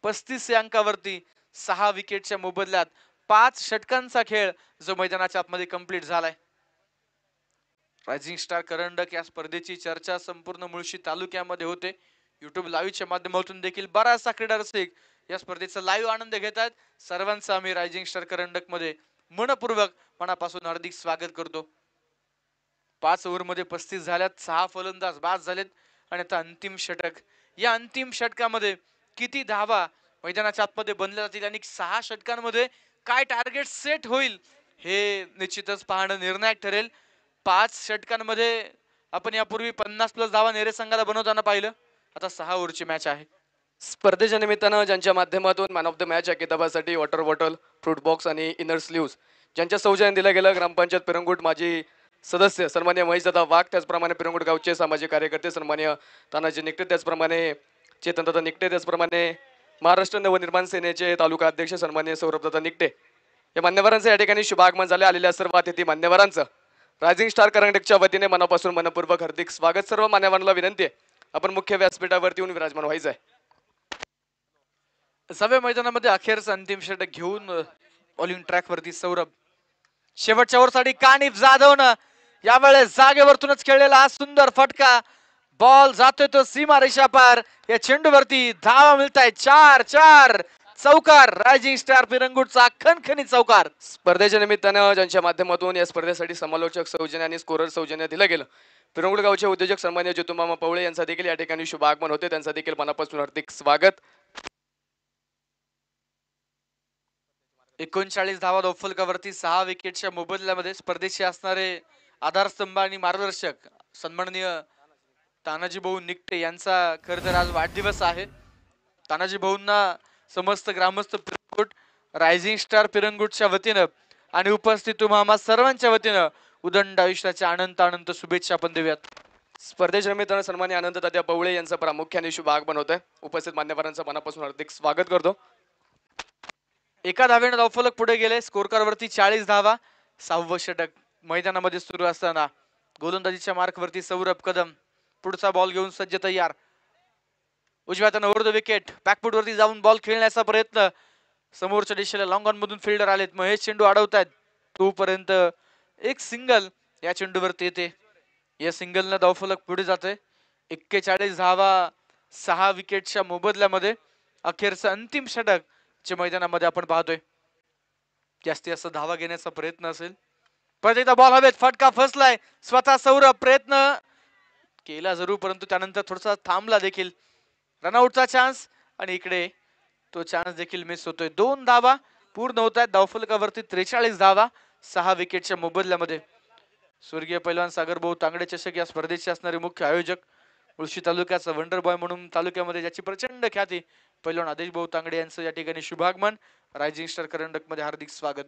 35 या अंकावरती. 6 विकेटच्या मोबदल्यात 5 षटकांचा खेळ जो मैदानाच्या आतमध्ये कंप्लीट झालाय. रायझिंग स्टार करंडक या स्पर्धेची चर्चा संपूर्ण मुळशी तालुक्यामध्ये होते. युट्यूब लाईव्हच्या माध्यमातून देखील बराचसा क्रीडा रसिक या स्पर्धेचा लाईव्ह आनंद घेत आहेत. सर्वांचं आम्ही रायझिंग स्टार करंडक मध्ये मनपूर्वक मनापासून हार्दिक स्वागत करतो. 5 ओव्हरमध्ये 35 झाल्यात, 6 फलंदाज बाद झालेत आणि आता अंतिम षटक. या अंतिम षटकामध्ये किती धावा मैदानाच्या आतमध्ये बनल्या जातील आणि 6 षटकांमध्ये काय टार्गेट सेट होईल हे निश्चितच पाहणं निर्णायक ठरेल. 5 षटकांमध्ये आपण यापूर्वी 50+ धावा नेरे संघाला बनवताना पाहिलं. आता 6 ओव्हरची मॅच आहे. स्पर्धेच्या निमित्तानं ज्यांच्या माध्यमातून मॅन ऑफ द मॅच या किताबासाठी वॉटर बॉटल, फ्रूट बॉक्स आणि इनर स्लीव्स ज्यांच्या सौजन्याने दिलं गेलं, ग्रामपंचायत पिरंगुट माजी सदस्य सन्मान्य महेशदादा वाघ, त्याचप्रमाणे पिरंगुट गावचे सामाजिक कार्यकर्ते सन्मान्य तानाजी निकटे, त्याचप्रमाणे चेतनदादा निकटे, त्याचप्रमाणे महाराष्ट्र नवनिर्माण सेनेचे तालुका अध्यक्ष सन्मान्य सौरभदादा निकटे या मान्यवरांचं या ठिकाणी शुभागमन झाले. आलेल्या सर्व अतिथी मान्यवरांचं रायझिंग स्टार करंडकच्या वतीने मनापासून मनपूर्वक हार्दिक स्वागत. सर्व मान्यवरांना विनंती आहे आपण मुख्य व्यासपीठावरती येऊन विराजमान व्हायचं आहे. 6व्या मैदानामध्ये अखेरचं अंतिम षटक घेऊन बॉलिंग ट्रॅक वरती सौरभ. शेवटच्या ओव्हरसाठी कानिफ जाधवनं यावेळेस जागेवरतूनच खेळलेला हा सुंदर फटका. बॉल जातोय तो सीमा रेषा पार. या चेंडूवरती धावा मिळताय 4 चौकार. रायझिंग स्टार पिरंगुटचा खणखणीत चौकार. स्पर्धेच्या निमित्तानं ज्यांच्या माध्यमातून या स्पर्धेसाठी समालोचक सौजन्य आणि स्कोरर सौजन्य दिलं गेलं, पिरंगुट गावचे उद्योजक सन्मान्य जितूमामा पवळे यांचा देखील या ठिकाणी शुभ आगमन होते. त्यांचा देखील मनापासून हार्दिक स्वागत. 39 धावा धावफलकावरती 6 विकेटच्या मोबदल्यामध्ये स्पर्धेचे असणारे आधारस्तंभ आणि मार्गदर्शक सन्माननीय तानाजी भाऊ निकटे यांचा खरं तर आज वाढदिवस आहे. तानाजी भाऊंना समस्त ग्रामस्थ पिरंगुट, रायझिंग स्टार पिरंगुटच्या वतीनं आणि उपस्थित तुम्हा सर्वांच्या वतीनं उदंड आयुष्याच्या अनंत अनंत शुभेच्छा आपण देऊयात. स्पर्धेच्या निमित्तानं सन्मान्य आनंद तात्या पवळे यांचं प्रामुख्याने शुभ आगमन होत आहे. उपस्थित मान्यवरांचं मनापासून हार्दिक स्वागत करतो. 1 धावेने धावफलक पुढे गेले. स्कोर कार्ड वरती 40 धावा. 6वं षटक मैदानामध्ये सुरू असताना गोलंदाजीच्या मार्कवरती सौरभ कदम पुढचा बॉल घेऊन सज्ज तयार. उजव्या हाताने ओव्हर द विकेट, बॅकफुट वरती जाऊन बॉल खेळण्याचा प्रयत्न. समोरच्या दिशेला लॉंग ऑन मधून फिल्डर आलेत. महेश चेंडू अडवतायत. तोपर्यंत एक सिंगल या चेंडूवरती येते. या सिंगलनं धावफलक पुढे जाते. 41 धावा 6 विकेटच्या मोबदल्यामध्ये अखेरचं अंतिम षटक जे मैदानामध्ये आपण पाहतोय. जास्तीत जास्त धावा घेण्याचा प्रयत्न असेल. परत एकदा बॉल हवेत, फटका फसलाय. स्वतः सौरभ प्रयत्न केला जरूर, परंतु त्यानंतर थोडासा थांबला देखील. रनआउटचा चान्स आणि इकडे तो चान्स देखील मिस होतोय. 2 धावा पूर्ण होत आहेत. धावफलकावरती 43 धावा 6 विकेटच्या मोबदल्यामध्ये. स्वर्गीय पैलवान सागरभाऊ तांगडे चषक या स्पर्धेचे असणारे मुख्य आयोजक, मुळशी तालुक्याचा वंडर बॉय म्हणून तालुक्यामध्ये ज्याची प्रचंड ख्याती, पैलवान आदेश भाऊ तांगडे यांचं या ठिकाणी शुभागमन. रायझिंग स्टार करंडक मध्ये हार्दिक स्वागत.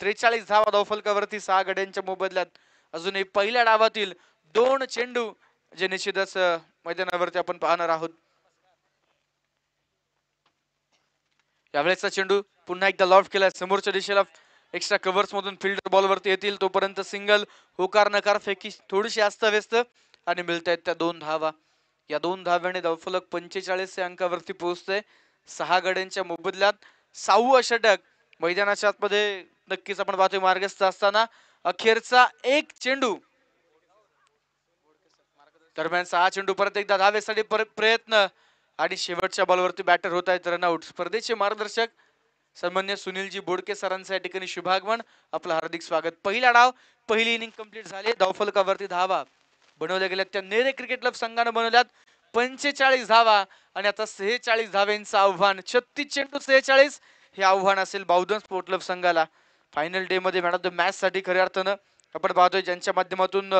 43 धावा धावफलकावरती 6 गड्यांच्या मोबदल्यात. अजूनही पहिल्या डावातील 2 चेंडू जे निश्चितच मैदानावरती आपण पाहणार आहोत. यावेळेसचा चेंडू पुन्हा एकदा लॉफ्ट केला. समोरच्या दिशेला एक्स्ट्रा कव्हर्स मधून फिल्डर बॉल वरती येतील. तोपर्यंत सिंगल, होकार नकार फेकी थोडीशी अस्ताव्यस्त आणि मिळत आहेत त्या 2 धावा. या 2 धाव्याने धावफलक 45 या अंकावरती पोहोचते. 6 गड्यांच्या मोबदल्यात 6वं षटक मैदानाच्या आतमध्ये नक्कीच आपण पाहतोय मार्गस्थ असताना. अखेरचा एक चेंडू दरम्यान 6 चेंडू. परत एकदा धावेसाठी प्रयत्न आणि शेवटच्या बॉलवरती बॅटर होत आहेत रनआउट. स्पर्धेचे मार्गदर्शक सन्मान्य सुनीलजी बोडके सरांचं या ठिकाणी शुभागमन, आपलं हार्दिक स्वागत. पहिला डाव, पहिली इनिंग कंप्लीट झाली. धावफलकावरती धावा बनवल्या गेल्या त्या नेरे क्रिकेट क्लब संघानं बनवल्यात 45 धावा आणि आता 46 धाव्यांचं आव्हान. 36 चेंडू 46 हे आव्हान असेल बहुजन स्पोर्ट क्लब संघाला. फायनल डे मध्ये मॅन ऑफ द मॅच साठी खऱ्या अर्थानं आपण पाहतोय ज्यांच्या माध्यमातून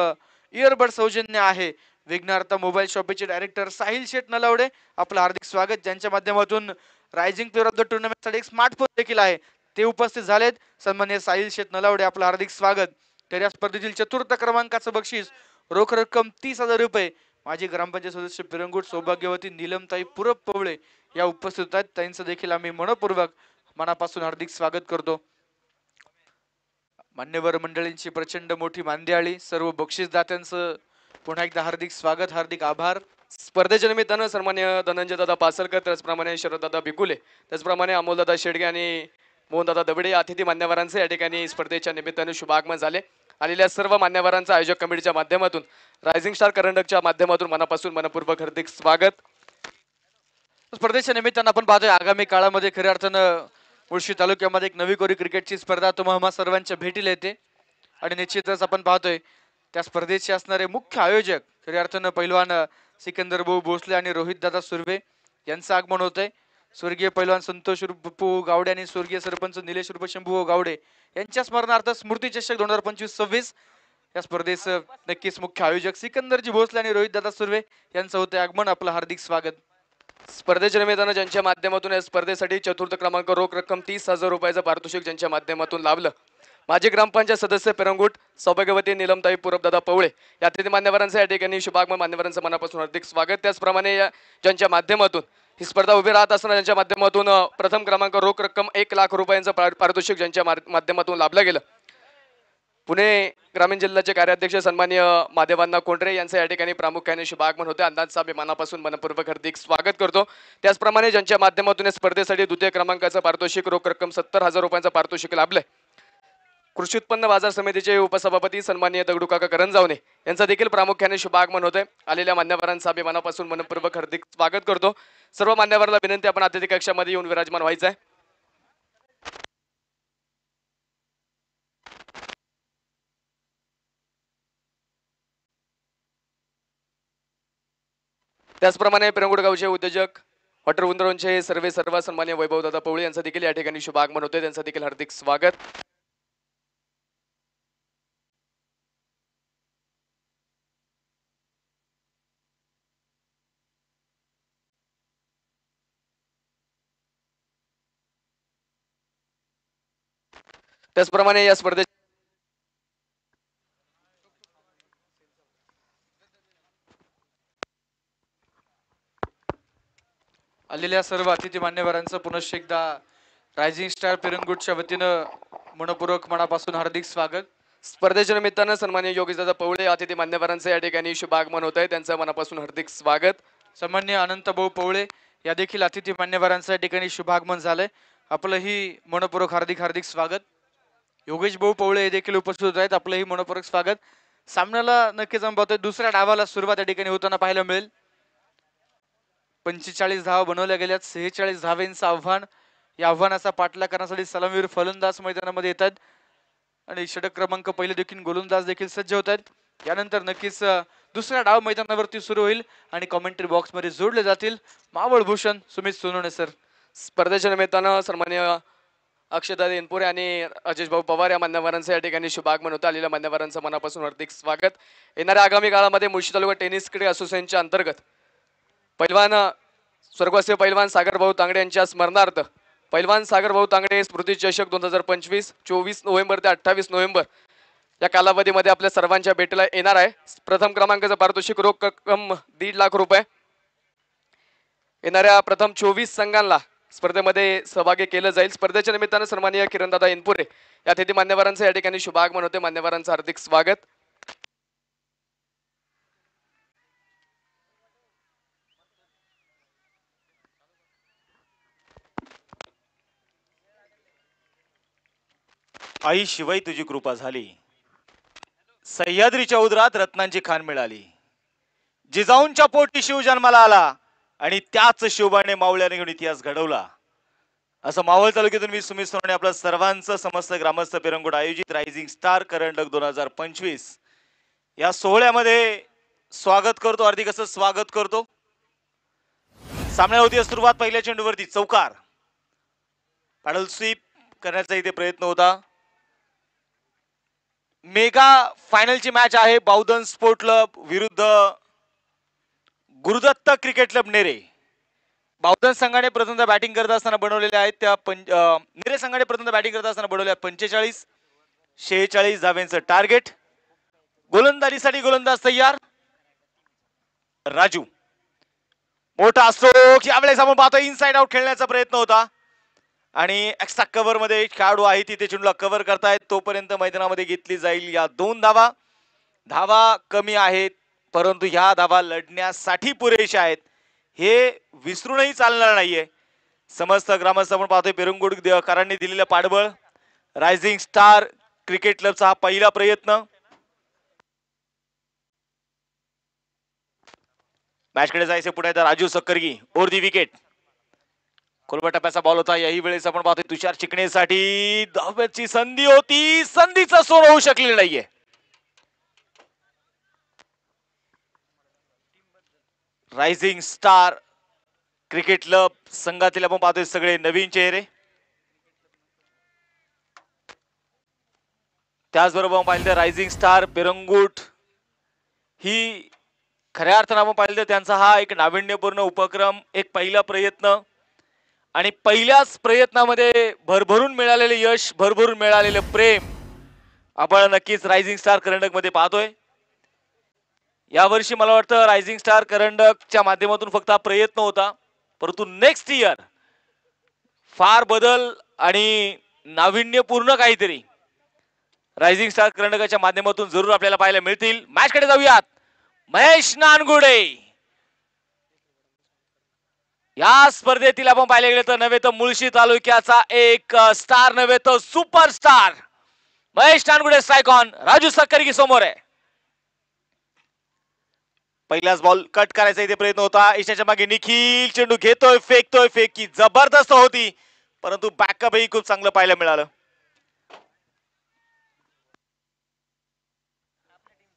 इयरबड सौजन्य आहे. विघ्नार्थ मोबाईल शॉपीचे डायरेक्टर साहिल शेठ नलावडे, आपलं हार्दिक स्वागत. ज्यांच्या माध्यमातून rising player of the tournament साठी एक स्मार्टफोन देखील आहे. ते उपस्थित झालेत. सन्माननीय साहिल शेठ नलावडे, आपलं हार्दिक स्वागत. तर या स्पर्धेतील चतुर्थ क्रमांकाचं बक्षीस रोख रक्कम 30,000 रुपये माजी ग्रामपंचायत सदस्य पिरंगुट सौभाग्यवती नीलमताई पुरब पवळे या उपस्थित आहेत. त्यांचं देखील आम्ही मनपूर्वक मनापासून हार्दिक स्वागत करतो. मान्यवर मंडळींची प्रचंड मोठी मांदियाळी, सर्व बक्षीसदात्यांचं पुन्हा एकदा हार्दिक स्वागत, हार्दिक आभार. स्पर्धेच्या निमित्तानं सन्मान्य धनंजय दादा पासलकर, त्याचप्रमाणे शरददादा बिकुले, त्याचप्रमाणे अमोलदादा शेडगे आणि मोहनदादा दबडे या अतिथी मान्यवरांचे या ठिकाणी स्पर्धेच्या निमित्ताने शुभागमन झाले. आलेल्या सर्व मान्यवरांचं आयोजक कमिटीच्या माध्यमातून, रायझिंग स्टार करंडकच्या माध्यमातून मनापासून मनपूर्वक हार्दिक स्वागत. स्पर्धेच्या निमित्तानं आपण पाहतोय आगामी काळामध्ये खऱ्या अर्थानं मुळशी तालुक्यामध्ये एक नवी कोरी क्रिकेटची स्पर्धा तुम्हा सर्वांच्या भेटीला येते आणि निश्चितच आपण पाहतोय त्या स्पर्धेचे असणारे मुख्य आयोजक खऱ्या अर्थानं पैलवान सिकंदर भाऊ भोसले आणि रोहित दादा सुर्वे यांचं आगमन होतंय. स्वर्गीय पैलवान संतोष उर्फ गावडे आणि स्वर्गीय सरपंच निलेश उर्फ शंभू गावडे यांच्या स्मरणार्थ स्मृती चषक 2025-26 या स्पर्धेचं नक्कीच मुख्य आयोजक सिकंदरजी भोसले आणि रोहित दादा सुर्वे यांचं होतं आगमन. आपलं हार्दिक स्वागत. स्पर्धेच्या निमित्तानं ज्यांच्या माध्यमातून या स्पर्धेसाठी चतुर्थ क्रमांक रोख रक्कम 30,000 रुपयाचं पारितोषिक ज्यांच्या माध्यमातून लाभलं, माजी ग्रामपंचायत सदस्य पिरंगुट सौभाग्यवती नीलमताई पुरबदादा पवळे या अतिथी मान्यवरांचं या ठिकाणी शुभागमन मान्यवरांचं मनापासून हार्दिक स्वागत. त्याचप्रमाणे ज्यांच्या माध्यमातून ही स्पर्धा उभी राहत असताना ज्यांच्या माध्यमातून प्रथम क्रमांक रोख रक्कम 1,00,000 रुपयांचं पारितोषिक ज्यांच्या माध्यमातून लाभलं गेलं, पुणे ग्रामीण जिल्ह्याचे कार्याध्यक्ष सन्माननीय महादेवांना कोंडरे यांचं या ठिकाणी प्रामुख्याने शुभागमन होते. अंदाजचा मी मनापासून मनपूर्वक हार्दिक स्वागत करतो. त्याचप्रमाणे ज्यांच्या माध्यमातून या स्पर्धेसाठी द्वितीय क्रमांकाचं पारितोषिक रोख रक्कम 70,000 रुपयांचं पारितोषिक लाभलंय, कृषी उत्पन्न बाजार समितीचे उपसभापती सन्माननीय दगडूकाका करंजावणे यांचं देखील प्रामुख्याने शुभागमन होते. आलेल्या मान्यवरांचा मी मनापासून मनपूर्वक हार्दिक स्वागत करतो. सर्व मान्यवरांना विनंती, आपण अतिथी कक्षामध्ये येऊन विराजमान व्हायचं आहे. त्याचप्रमाणे पिरंगुट गावचे उद्योजक वॉटर उंदरोंचे सर्व सन्मान्य वैभवदादा पवळे यांचं देखील या ठिकाणी शुभागमन होते. त्यांचं देखील हार्दिक स्वागत. त्याचप्रमाणे या स्पर्धेत आलेल्या सर्व अतिथी मान्यवरांचं पुनश्च एकदा रायझिंग स्टार पिरंगुटच्या वतीनं मनपूर्वक मनापासून हार्दिक स्वागत. स्पर्धेच्या निमित्तानं सन्मान्य योगेशदादा पवळे अतिथी मान्यवरांचं या ठिकाणी शुभागमन होत आहे. त्यांचं मनापासून हार्दिक स्वागत. सन्मान्य अनंत भाऊ पवळे या देखील अतिथी मान्यवरांचं या ठिकाणी शुभागमन झालंय. आपलंही मनपूर्वक हार्दिक स्वागत. योगेश भाऊ पवळे हे देखील उपस्थित आहेत. आपलंही मनपूर्वक स्वागत. सामन्याला नक्कीच आपण पाहतोय दुसऱ्या डावाला सुरुवात या ठिकाणी होताना पाहायला मिळेल. 45 धावा बनवल्या गेल्यात. 46 धावेंचं आव्हान. या आव्हानाचा पाठलाग करण्यासाठी सलामीवीर फलंदाज मैदानामध्ये येतात आणि षटक क्रमांक पहिले देखील गोलंदाज देखील सज्ज होत आहेत. यानंतर नक्कीच दुसरा डाव मैदानावरती सुरू होईल आणि कॉमेंट्री बॉक्स मध्ये जोडले जातील मावळ भूषण सुमित सोनवणे सर. स्पर्धेच्या निमित्तानं सन्मान्य अक्षयदादा इनपुरे आणि अजेश भाऊ पवार या मान्यवरांचं या ठिकाणी शुभागमन होतं. आलेल्या मान्यवरांचं मनापासून हार्दिक स्वागत. येणाऱ्या आगामी काळामध्ये मुळशी तालुका टेनिस क्रीडा असोसिएशनच्या अंतर्गत पैलवान स्वर्गवासी पैलवान सागरभाऊ तांगडे यांच्या स्मरणार्थ पैलवान सागरभाऊ तांगडे स्मृती चषक 2025 24 नोव्हेंबर ते 28 नोव्हेंबर या कालावधीमध्ये आपल्या सर्वांच्या भेटीला येणार आहे. प्रथम क्रमांकाचं पारितोषिक रोख रक्कम 1,50,000 रुपये. येणाऱ्या प्रथम 24 संघांना स्पर्धेमध्ये सहभागी केलं जाईल. स्पर्धेच्या निमित्तानं सन्माननीय किरणदादा इनपुरे या अतिथी मान्यवरांचं या ठिकाणी शुभागमन होते. मान्यवरांचं हार्दिक स्वागत. आई शिवाय तुझी कृपा झाली, सह्याद्रीच्या उदरात रत्नांची खाण मिळाली. जिजाऊंच्या पोटी शिव जन्माला आला आणि त्याच शिवबाने मावळ्याने घेऊन इतिहास घडवला. असं मावळ तालुक्यातून मी सुमित सोनवणे आपलं सर्वांचं समस्त ग्रामस्थ पिरंगुट आयोजित रायझिंग स्टार करंडक 2025 या सोहळ्यामध्ये स्वागत करतो. हार्दिक असं स्वागत करतो. सामन्याला होती सुरुवात. पहिल्या चेंडूवरती चौकार, पॅडल स्वीप करण्याचा इथे प्रयत्न होता. मेगा फायनलची मॅच आहे. बावधन स्पोर्ट क्लब विरुद्ध गुरुदत्त क्रिकेट क्लब नेरे. बावधन संघाने प्रथमतः बॅटिंग करत असताना बनवलेल्या आहेत त्या निरे संघाने प्रथमतः बॅटिंग करत असताना बनवल्या 45 46 धाव्यांचं टार्गेट. गोलंदाजीसाठी गोलंदाज तयार. राजू मोठा स्ट्रोक यावेळेस आपण पाहतो इनसाइड आउट खेळण्याचा प्रयत्न होता आणि एक्स्ट्रा कव्हर मध्ये खेळाडू आहे तिथे चेंडूला कव्हर करतायत तोपर्यंत मैदानामध्ये घेतली जाईल या 2 धावा. धावा कमी आहेत परंतु ह्या धावा लढण्यासाठी पुरेशा आहेत हे विसरूनही चालणार नाहीये. समस्त ग्रामस्थ आपण पाहतोय पेरंगुटकरांनी दिलेलं पाठबळ. रायझिंग स्टार क्रिकेट क्लबचा हा पहिला प्रयत्न. मॅचकडे जायचे पुढे तर राजू सक्करगी ओर दी विकेट. खोलवर टप्प्याचा बॉल होता याही वेळेस आपण पाहतोय तुषार चिकणेसाठी धाव्याची संधी होती संधीचं सोड होऊ शकलेलं नाहीये. रायझिंग स्टार क्रिकेट क्लब संघातील आपण पाहतोय सगळे नवीन चेहरे. त्याचबरोबर आपण पाहिलं तर रायझिंग स्टार पेरंगुट ही खऱ्या अर्थानं आपण पाहिलं तर त्यांचा हा एक नाविन्यपूर्ण उपक्रम एक पहिला प्रयत्न आणि पहिल्याच प्रयत्नामध्ये भरभरून मिळालेले यश भरभरून मिळालेलं प्रेम आपण नक्कीच रायझिंग स्टार करंडक मध्ये पाहतोय. यावर्षी मला वाटतं रायझिंग स्टार करंडकच्या माध्यमातून फक्त हा प्रयत्न होता परंतु नेक्स्ट इयर फार बदल आणि नाविन्यपूर्ण काहीतरी रायझिंग स्टार करंडकाच्या माध्यमातून जरूर आपल्याला पाहायला मिळतील. मॅचकडे जाऊयात. महेश नानगुडे या स्पर्धेतील आपण पाहिले गेले तर नव्हे तर मुळशी तालुक्याचा एक स्टार नव्हे तर superstar Mahesh Nangude strike on. Raju Sakkargi समोर आहे. पहिलाच बॉल कट करायचा इथे प्रयत्न होता. ईशाच्या मागे निखिल चेंडू घेतोय फेकतोय फेकी जबरदस्त होती परंतु बॅकअपही खूप चांगलं पाहायला मिळालं.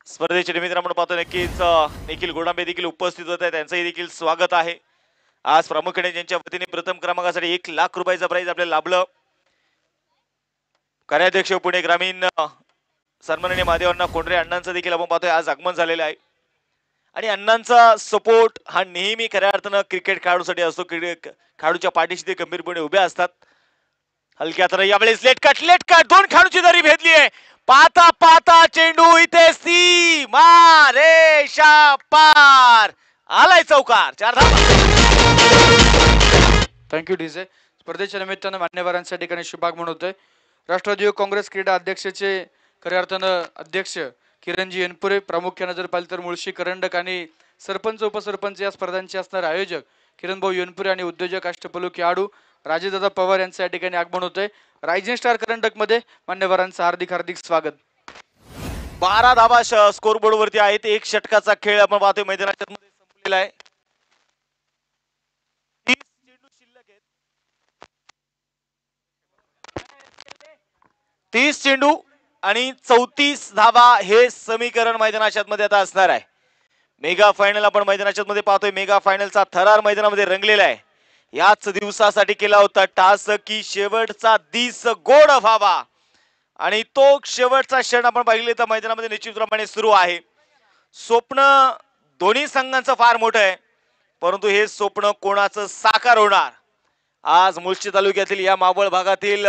स्पर्धेचे निमित्त आपण पाहतो नक्कीच निखिल गोडांबे देखील उपस्थित होते त्यांचंही देखील स्वागत आहे. आज प्रामुख्याने ज्यांच्या वतीने प्रथम क्रमांकासाठी 1 लाख रुपयाचं प्राइज आपल्याला लाभलं कार्याध्यक्ष पुणे ग्रामीण सन्माननीय महादेवांना कोंडरे अण्णांचं देखील आपण पाहतोय आज आगमन झालेलं आहे आणि अण्णांचा सपोर्ट हा नेहमी खऱ्या अर्थानं क्रिकेट खेळाडूसाठी असतो. खेळाडूच्या पाठीशी ते गंभीरपणे उभे असतात. हलक्या तर यावेळेस लेट कट 2 खेळाडूची दरी भेदली आहे. पाता पाता चेंडू इथे सीमा रेषा पार आलाय चौकार 4 धावा. Thank you DJ. स्पर्धेच्या निमित्तानं मान्यवरांच्या ठिकाणी शुभागमन होतोय. राष्ट्रवादी युवक काँग्रेस क्रीडा अध्यक्षाचे खऱ्या अर्थानं अध्यक्ष किरणजी एनपुरे प्रामुख्यानं जर पाहिलं तर मुळशी करंडक आणि सरपंच उपसरपंच या स्पर्धांचे असणारे आयोजक किरणभाऊ एनपुरे आणि उद्योजक अष्टपैलू खेळाडू राजेदादा पवार यांचं या ठिकाणी आगमन होतंय. रायझिंग स्टार करंडक मध्ये मान्यवरांचं हार्दिक हार्दिक स्वागत. 12 धावा स्कोर बोर्ड वरती आहेत. 1 षटकाचा खेळ आपण पाहतोय मैदानाच्या मध्ये संपलेला आहे. 30 चेंडू शिल्लक आहेत. 30 चेंडू आणि 34 धावा हे समीकरण मैदानाच्या मध्ये आता असणार आहे. मेगा फायनल आपण मैदानाच्या मध्ये पाहतोय. मेगा फायनलचा थरार मैदानामध्ये रंगलेला आहे. याच दिवसासाठी केला होता टास की शेवटचा दिस गोड व्हावा आणि तो शेवटचा क्षण आपण पाहिले तर मैदानामध्ये निश्चितप्रमाणे सुरू आहे. स्वप्न दोन्ही संघांचं फार मोठं आहे परंतु हे स्वप्न कोणाचं साकार होणार. आज मुळशी तालुक्यातील या मावळ भागातील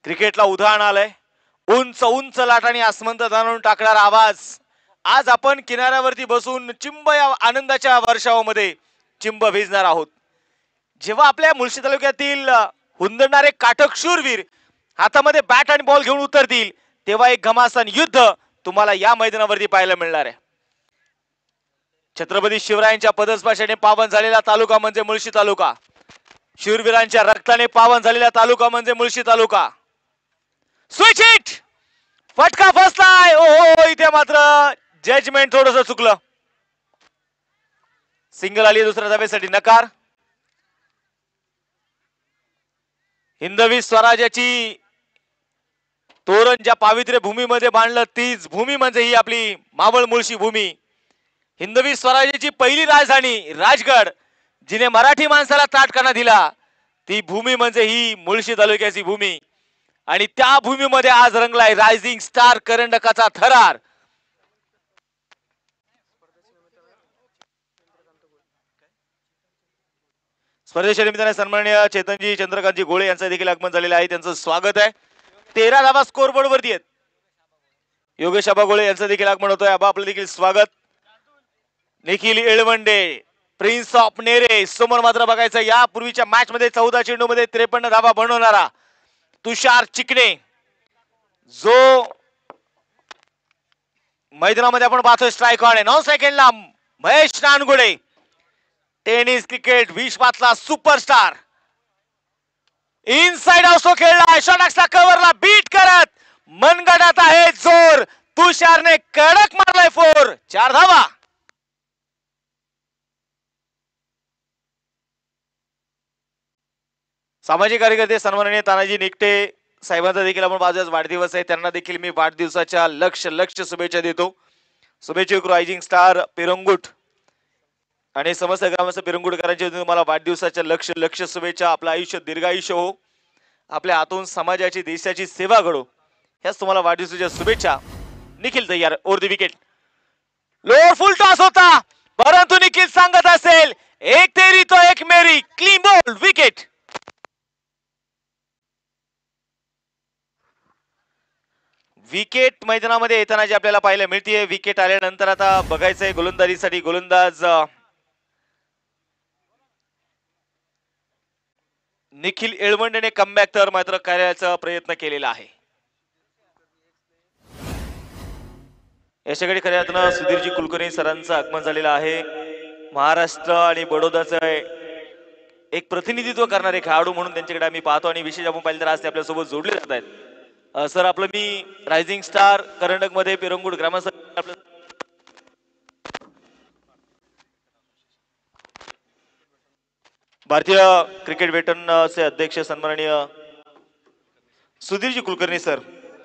क्रिकेटला उधाण आलंय. उंच उंच लाटांनी आसमंत जाणून टाकणारा आवाज. आज आपण किनाऱ्यावरती बसून चिंब या आनंदाच्या वर्षावामध्ये चिंब भिजणार आहोत. जेव्हा आपल्या मुळशी तालुक्यातील हुंदणारे काटक शूरवीर हातामध्ये बॅट आणि बॉल घेऊन उतरतील तेव्हा एक घमासान युद्ध तुम्हाला या मैदानावरती पाहायला मिळणार आहे. छत्रपती शिवरायांच्या पदस्पर्शाने पावन झालेला तालुका म्हणजे मुळशी तालुका. शूरवीरांच्या रक्ताने पावन झालेला तालुका म्हणजे मुळशी तालुका. स्विच हिट फटका फसलाय. ओ इथे मात्र जजमेंट थोडंसं चुकलं. सिंगल आली दुसऱ्या धावेसाठी नकार. हिंदवी स्वराज्याची तोरण ज्या पावित्र्य भूमीमध्ये बांधलं तीच भूमी म्हणजे ही आपली मावळ मुळशी भूमी. हिंदवी स्वराज्याची पहिली राजधानी राजगड जिने मराठी माणसाला ताटकाना दिला ती भूमी म्हणजे ही मुळशी तालुक्याची भूमी आणि त्या भूमीमध्ये आज रंगलाय रायझिंग स्टार करंडकाचा थरार. स्पर्धेच्या निमित्ताने सन्माननीय चेतनजी चंद्रकांतजी गोळे यांचं देखील आगमन झालेलं आहे, त्यांचं स्वागत आहे. 13 धावा स्कोर बोर्ड वरती आहेत. योगेश आबा गोळे यांचं देखील आगमन होतोय. आबा आपलं देखील स्वागत. निखिल येळवंडे, प्रिन्स ऑफ नेरे समोर मात्र बघायचं यापूर्वीच्या मॅच मध्ये 14 चेंडू मध्ये 53 धावा बनवणारा तुषार चिकणे, जो मैदानामध्ये आपण पाहतोय स्ट्राईक ऑन आहे. 9 सेकंडला महेश नानगुडे, टेनिस क्रिकेट विश्वातला सुपरस्टार, इनसाइड आउट खेळला, शॉटॅक्सला कव्हरला बीट करत मनगटात आहे जोर. तुषारने कडक मारलाय 4. 4 धावा. सामाजिक कार्यकर्ते सन्माननीय तानाजी निकटे साहेबांचा देखील आपण आज वाढदिवस आहे, त्यांना देखील मी वाढदिवसाच्या लक्ष शुभेच्छा देतो. शुभेच्छुक रायझिंग स्टार पिरंगुट आणि समस्त ग्रामस्थ पिरंगुटकरांच्या तुम्हाला वाढदिवसाच्या लक्ष शुभेच्छा. आपलं आयुष्य दीर्घायुष्य हो, आपल्या हातून समाजाची देशाची सेवा घडो, ह्याच तुम्हाला वाढदिवसाच्या शुभेच्छा. निखिल तयार over the wicket. Lower full toss होता, परंतु निखिल सांगत असेल एक तेरी तो एक मेरी, क्लीन बॉल विकेट. विकेट मैदानामध्ये येताना जी आपल्याला पाहायला मिळते, विकेट आल्यानंतर आता बघायचंय गोलंदाजीसाठी गोलंदाज निखिल येळवंडेने कमबॅक तर मात्र करायचा प्रयत्न केलेला आहे. याच्याकडे खऱ्या अर्थानं सुधीरजी कुलकर्णी सरांचं आगमन झालेलं आहे. महाराष्ट्र आणि बडोदाचं एक प्रतिनिधित्व करणारे खेळाडू म्हणून त्यांच्याकडे आम्ही पाहतो आणि विशेष आपण पाहिलं तर आज ते आपल्यासोबत जोडले जात आहेत. सर आपलं मी रायझिंग स्टार करंडक मध्ये पिरंगुट ग्रामस्थ भारतीय क्रिकेट वेटरनचे अध्यक्ष सन्माननीय सुधीरजी कुलकर्णी सर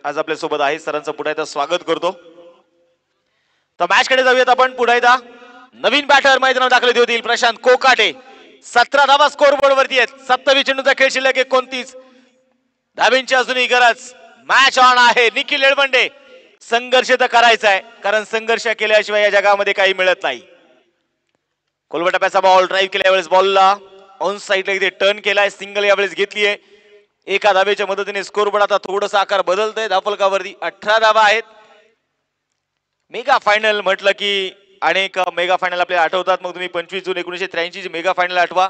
आज आपल्या सोबत आहे. सरांचं पुन्हा एकदा स्वागत करतो. तर मॅच कडे जाऊयात आपण. पुन्हा एकदा नवीन बॅटर मैदानावर दाखल होतील प्रशांत कोकाटे. 17 धावा स्कोर बोर्ड वरती आहेत. 27 चेंडूचा खेळ शिल्लक 29 धाब्यांची अजूनही गरज. मॅच ऑन आहे. निखिल येळवंडे, संघर्ष तर करायचा आहे, कारण संघर्ष केल्याशिवाय या जगामध्ये काही मिळत नाही. कोलबटाप्याचा बॉल ड्राईव्ह केला, यावेळेस बॉलला ऑन साईडला इथे टर्न केलाय, सिंगल यावेळेस घेतलीये. एका धाब्याच्या मदतीने स्कोर बोर्ड आता थोडासा आकार बदलतोय. धावफलकावरती 18 धावा आहेत. मेगा फायनल म्हटलं की अनेक मेगा फायनल आपल्याला आठवतात. मग तुम्ही 25 जून 1983 ची मेगा फायनल आठवा.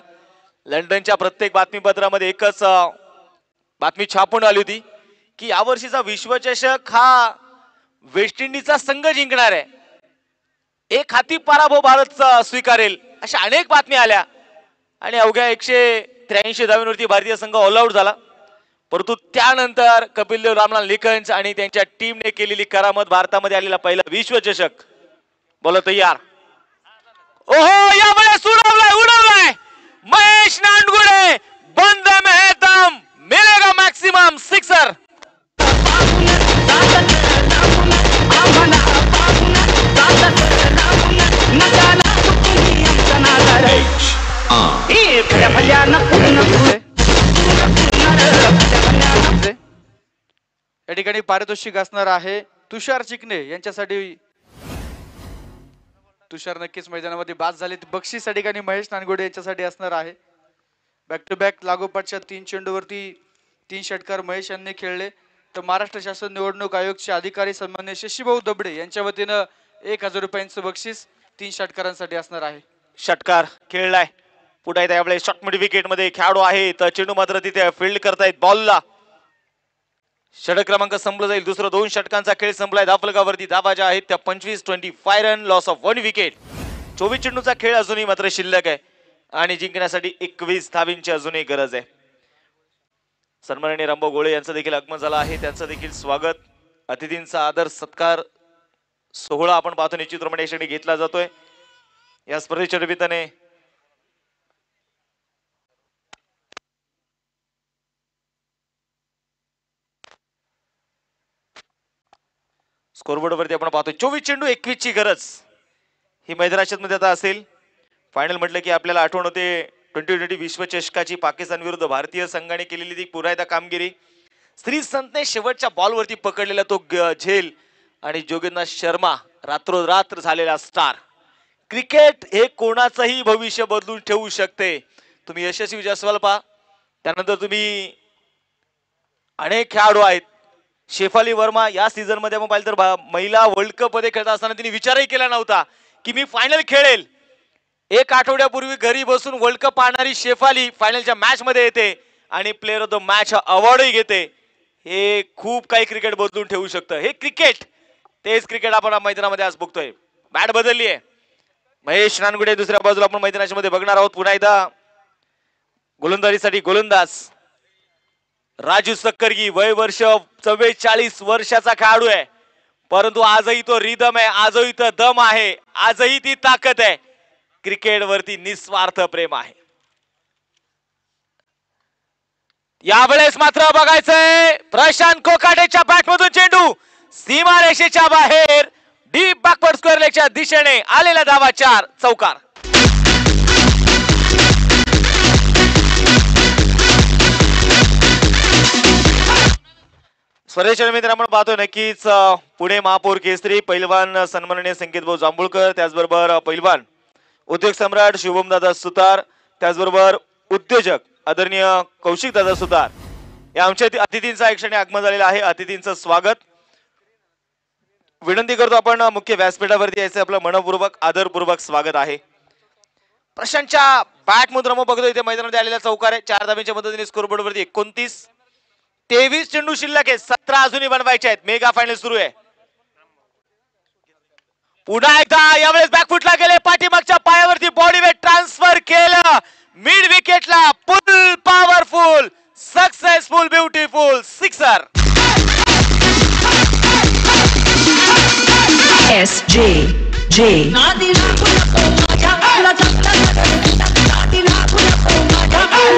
लंडनच्या प्रत्येक बातमीपत्रामध्ये एकच बातमी छापून आली होती की यावर्षीचा विश्वचषक हा वेस्ट इंडिजचा संघ जिंकणार आहे. एक हाती पराभव भारत स्वीकारेल, अशा अनेक बातम्या आल्या आणि अवघ्या 183 धावांवरती भारतीय संघ ऑल आउट झाला. परंतु त्यानंतर कपिल देव, रामलाल निखंज आणि त्यांच्या टीमने केलेली करामत, भारतामध्ये आलेला पहिला विश्वचषक. बोला तयार. ओहो, यावेळेस उडवलाय महेश नानगुडे. बंद में दम, मिलेगा मैक्सिमम सिक्सर. या ठिकाणी पारितोषिक असणार आहे तुषार चिकणे यांच्यासाठी. तुषार नक्कीच मैदानामध्ये बाद झाले. बक्षीस या ठिकाणी महेश नानगुडे यांच्यासाठी असणार आहे. बॅक टू बॅक लागोपाठच्या 3 चेंडूवरती 3 षटकार महेश यांनी खेळले. तर महाराष्ट्र शासन निवडणूक आयोगचे अधिकारी सन्मान्य शशीभाऊ दबडे यांच्या वतीनं 1000 रुपयांचं बक्षीस 3 षटकारांसाठी असणार आहे. षटकार खेळलाय. पुढे त्यावेळेला शॉट मिड विकेट मध्ये खेळाडू आहे, तर चेंडू मात्र तिथे फील्ड करतायत बॉलला. षटक क्रमांक संपला जाईल. दुसरं 2 षटकांचा खेळ संपलाय. धावफलकावरती धावा ज्या आहेत त्या 25 रन, लॉस ऑफ 1 विकेट. 24 चेंडूचा खेळ अजूनही मात्र शिल्लक आहे आणि जिंकण्यासाठी 21 धावींची अजूनही गरज आहे. सन्माननीय रामभाऊ गोळे यांचं देखील आगमन झालं आहे, त्यांचं देखील स्वागत. अतिथींचा आदर सत्कार सोहळा आपण पाहतो निश्चितप्रमाणे यासाठी घेतला जातोय. या स्पर्धेच्या निमित्ताने स्कोरबोर्ड वरती आपण पाहतोय 24 चेंडू 21 ची गरज ही मैदानात मध्ये आता असेल. फायनल म्हटलं की आपल्याला आठवण होते 2020 विश्वचषकाची पाकिस्तान विरुद्ध भारतीय संघाने केलेली ती पुन्हा एकदा कामगिरी. श्रीसंतने शेवटच्या बॉलवरती पकडलेला तो झेल आणि जोगेंद्रनाथ शर्मा रात्रोरात्र झालेला स्टार. क्रिकेट हे कोणाचंही भविष्य बदलून ठेवू शकते. तुम्ही यशस्वी जास्वाल पहा, त्यानंतर तुम्ही अनेक खेळाडू आहेत. शेफाली वर्मा या सीझन मध्ये आपण पाहिलं तर महिला वर्ल्ड कप मध्ये खेळत असताना तिने विचारही केला नव्हता की मी फायनल खेळेल. एक आठवड्यापूर्वी घरी बसून वर्ल्ड कप पाहणारी शेफाली फायनलच्या मॅच मध्ये येते आणि प्लेअर ऑफ द मॅच अवॉर्डही घेते. हे खूप काही क्रिकेट बदलून ठेवू शकतं. हे क्रिकेट, तेच क्रिकेट आपण मैदानामध्ये आज बघतोय. बॅट बदलली आहे. महेश नानगुडे दुसऱ्या बाजूला आपण मैदानाच्या मध्ये बघणार आहोत. पुन्हा एकदा गोलंदाजीसाठी गोलंदाज राजू सक्करगी, वय वर्ष 44 वर्षाचा खेळाडू आहे, परंतु आजही तो रिदम आहे, आजही तो दम आहे, आजही ती ताकद आहे. क्रिकेट वरती निस्वार्थ प्रेम आहे. यावेळेस मात्र बघायचंय प्रशांत कोकाटेच्या बॅटमधून चेंडू सीमारेषेच्या बाहेर डीप बॅकवर्ड स्क्वेअर लेगच्या दिशेने आलेला धावा 4 चौकार. स्वदेश मित्र आपण पाहतोय नक्कीच पुणे महापौर केसरी पैलवान सन्माननीय संकेत भाऊ जांभूळकर, त्याचबरोबर पैलवान उद्योग सम्राट शुभम दादा सुतार, त्याचबरोबर उद्योजक आदरणीय कौशिक दादा सुतार या आमच्या अतिथींचा एक क्षणी आगमन झालेला आहे. अतिथींचं स्वागत. विनंती करतो आपण मुख्य व्यासपीठावरती यायचं आपलं मनपूर्वक आदरपूर्वक स्वागत आहे. प्रशांतच्या बॅट मधून आपण बघतो इथे मैदानामध्ये आलेला चौकार आहे. 4 धाब्यांच्या मदतीने स्कोरबोर्ड वरती 29. 23 चेंडू शिल्लक आहे. 17 अजूनही बनवायचे आहेत. मेगा फायनल सुरू आहे. पुन्हा एकदा यावेळेस बॅकफुटला गेले, पाठीमागच्या पायावरती बॉडी वेट ट्रान्सफर केलं. मिड विकेटला full powerful successful beautiful sixer.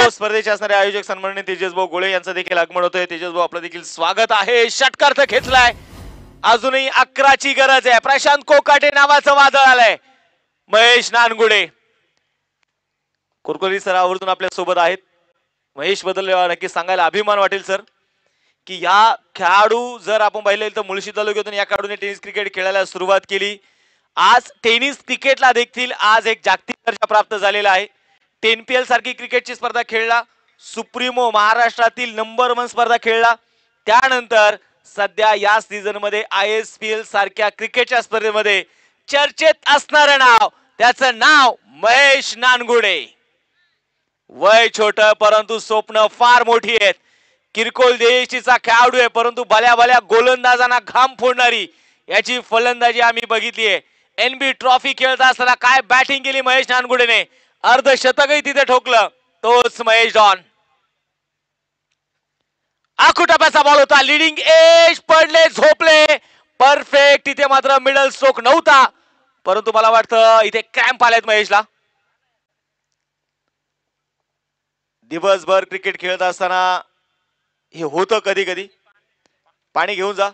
स्पर्धेचे असणारे आयोजक सन्माननीय तेजस भाऊ गोळे यांचं देखील आगमन होतोय. तेजस भाऊ आपलं देखील स्वागत आहे. षटकार तर खेचलाय, अजूनही 11ची गरज आहे. प्रशांत कोकाटे नावाचं वादळ आलंय. महेश नानगुडे कुरकुरी सर आवर्जून आपल्या सोबत आहेत. महेश बद्दल नक्की सांगायला अभिमान वाटेल सर की या खेळाडू जर आपण पाहिले तर मुळशी तालुक्यातून या खेळाडूने टेनिस क्रिकेट खेळायला सुरुवात केली. आज टेनिस क्रिकेटला देखील आज एक जागतिक दर्जा प्राप्त झालेला आहे. 10PL सारखी क्रिकेटची स्पर्धा खेळला, सुप्रीमो महाराष्ट्रातील नंबर 1 स्पर्धा खेळला, त्यानंतर सध्या या सीझन मध्ये ISPL सारख्या क्रिकेटच्या स्पर्धेमध्ये चर्चेत असणारं नाव, त्याचं नाव महेश नानगुडे. वय छोट परंतु स्वप्न फार मोठी आहेत. किरकोळ देशीचा खेळाडू आहे, परंतु भल्या भल्या गोलंदाजांना घाम फोडणारी याची फलंदाजी आम्ही बघितली आहे. NB ट्रॉफी खेळत असताना काय बॅटिंग केली महेश नानगुडेने, अर्धशतकही तिथे ठोकलं. तोच महेश डॉन. आखुटाप्याचा बॉल होता, लिडिंग एज, पडले झोपले, परफेक्ट. इथे मात्र मिडल स्ट्रोक नव्हता, परंतु मला वाटतं इथे क्रॅम्प आलेत महेशला. दिवसभर क्रिकेट खेळत असताना हे होतं कधी कधी. पाणी घेऊन जा.